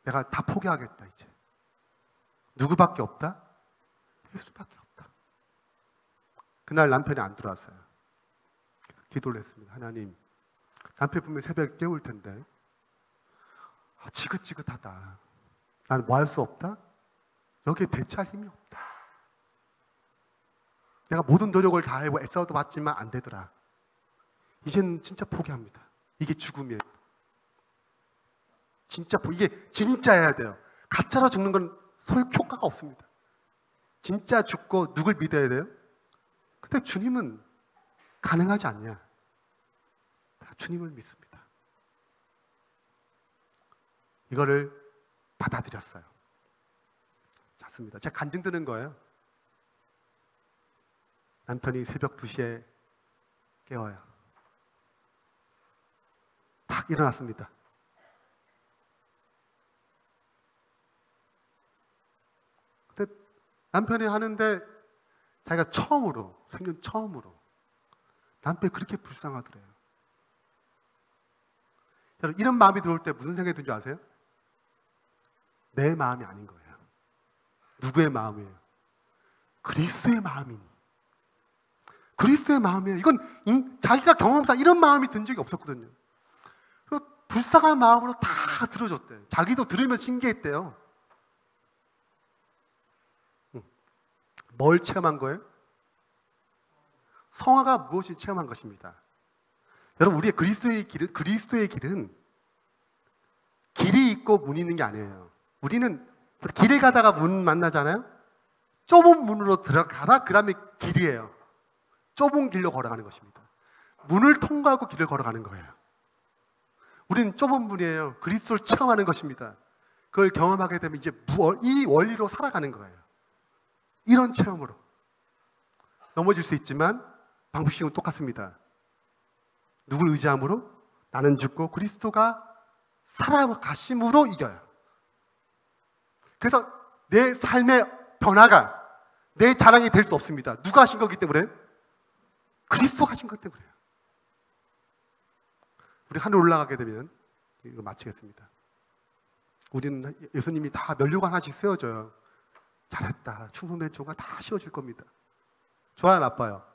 내가 다 포기하겠다 이제. 누구밖에 없다? 예수밖에 없다. 그날 남편이 안 들어왔어요. 기도를 했습니다. 하나님, 남편 분명히 새벽에 깨울 텐데 지긋지긋하다. 나는 뭐 할 수 없다? 여기에 대체할 힘이 없다. 내가 모든 노력을 다하고 애써도 봤지만 안 되더라. 이제는 진짜 포기합니다. 이게 죽음이에요. 이게 진짜여야 돼요. 가짜로 죽는 건 효과가 없습니다. 진짜 죽고 누굴 믿어야 돼요? 근데 주님은 가능하지 않냐? 주님을 믿습니다. 이거를 받아들였어요. 잤습니다. 제가 간증 드는 거예요. 남편이 새벽 2시에 깨워요. 딱 일어났습니다. 근데 남편이 하는데 자기가 생전 처음으로 남편이 그렇게 불쌍하더래요. 여러분, 이런 마음이 들어올 때 무슨 생각이 드는지 아세요? 내 마음이 아닌 거예요. 누구의 마음이에요? 그리스도의 마음이니. 그리스도의 마음이에요. 이건 자기가 경험상 이런 마음이 든 적이 없었거든요. 그리고 불쌍한 마음으로 다 들어줬대요. 자기도 들으면 신기했대요. 뭘 체험한 거예요? 성화가 무엇을 체험한 것입니다. 여러분, 우리의 그리스도의 길은 길이 있고 문이 있는 게 아니에요. 우리는 길에 가다가 문 만나잖아요. 좁은 문으로 들어가라, 그 다음에 길이에요. 좁은 길로 걸어가는 것입니다. 문을 통과하고 길을 걸어가는 거예요. 우리는 좁은 문이에요. 그리스도를 체험하는 것입니다. 그걸 경험하게 되면 이제 이 원리로 살아가는 거예요. 이런 체험으로 넘어질 수 있지만 방식은 똑같습니다. 누굴 의지함으로? 나는 죽고 그리스도가 살아가심으로 이겨요. 그래서 내 삶의 변화가 내 자랑이 될 수 없습니다. 누가 하신 거기 때문에? 그리스도가 하신 것 때문에요. 우리 하늘 올라가게 되면 이거 마치겠습니다. 우리는 예수님이 다 면류관 하나씩 세워줘요. 잘했다. 충성된 종아 다 씌워줄 겁니다. 좋아요, 나빠요?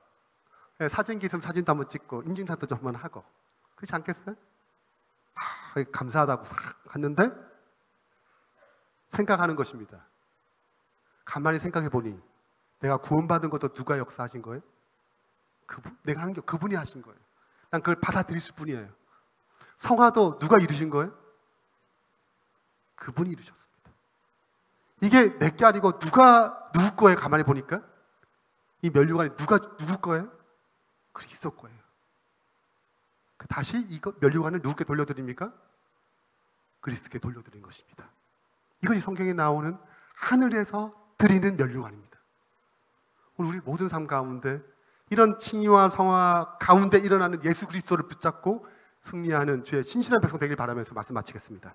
사진기 있으면 사진도 한번 찍고 인증사도 좀 한번 하고 그렇지 않겠어요? 감사하다고 싹 갔는데 생각하는 것입니다. 가만히 생각해 보니 내가 구원받은 것도 누가 역사하신 거예요? 내가 한 게 그분이 하신 거예요. 난 그걸 받아들일 뿐이에요. 성화도 누가 이루신 거예요? 그분이 이루셨습니다. 이게 내게 아니고 누구 거예요? 가만히 보니까 이 면류관이 누구 거예요? 그리스도 거예요. 다시 이거 면류관을 누구께 돌려드립니까? 그리스도께 돌려드린 것입니다. 이것이 성경에 나오는 하늘에서 드리는 면류관입니다. 오늘 우리 모든 삶 가운데 이런 칭의와 성화 가운데 일어나는 예수 그리스도를 붙잡고 승리하는 주의 신실한 백성 되길 바라면서 말씀 마치겠습니다.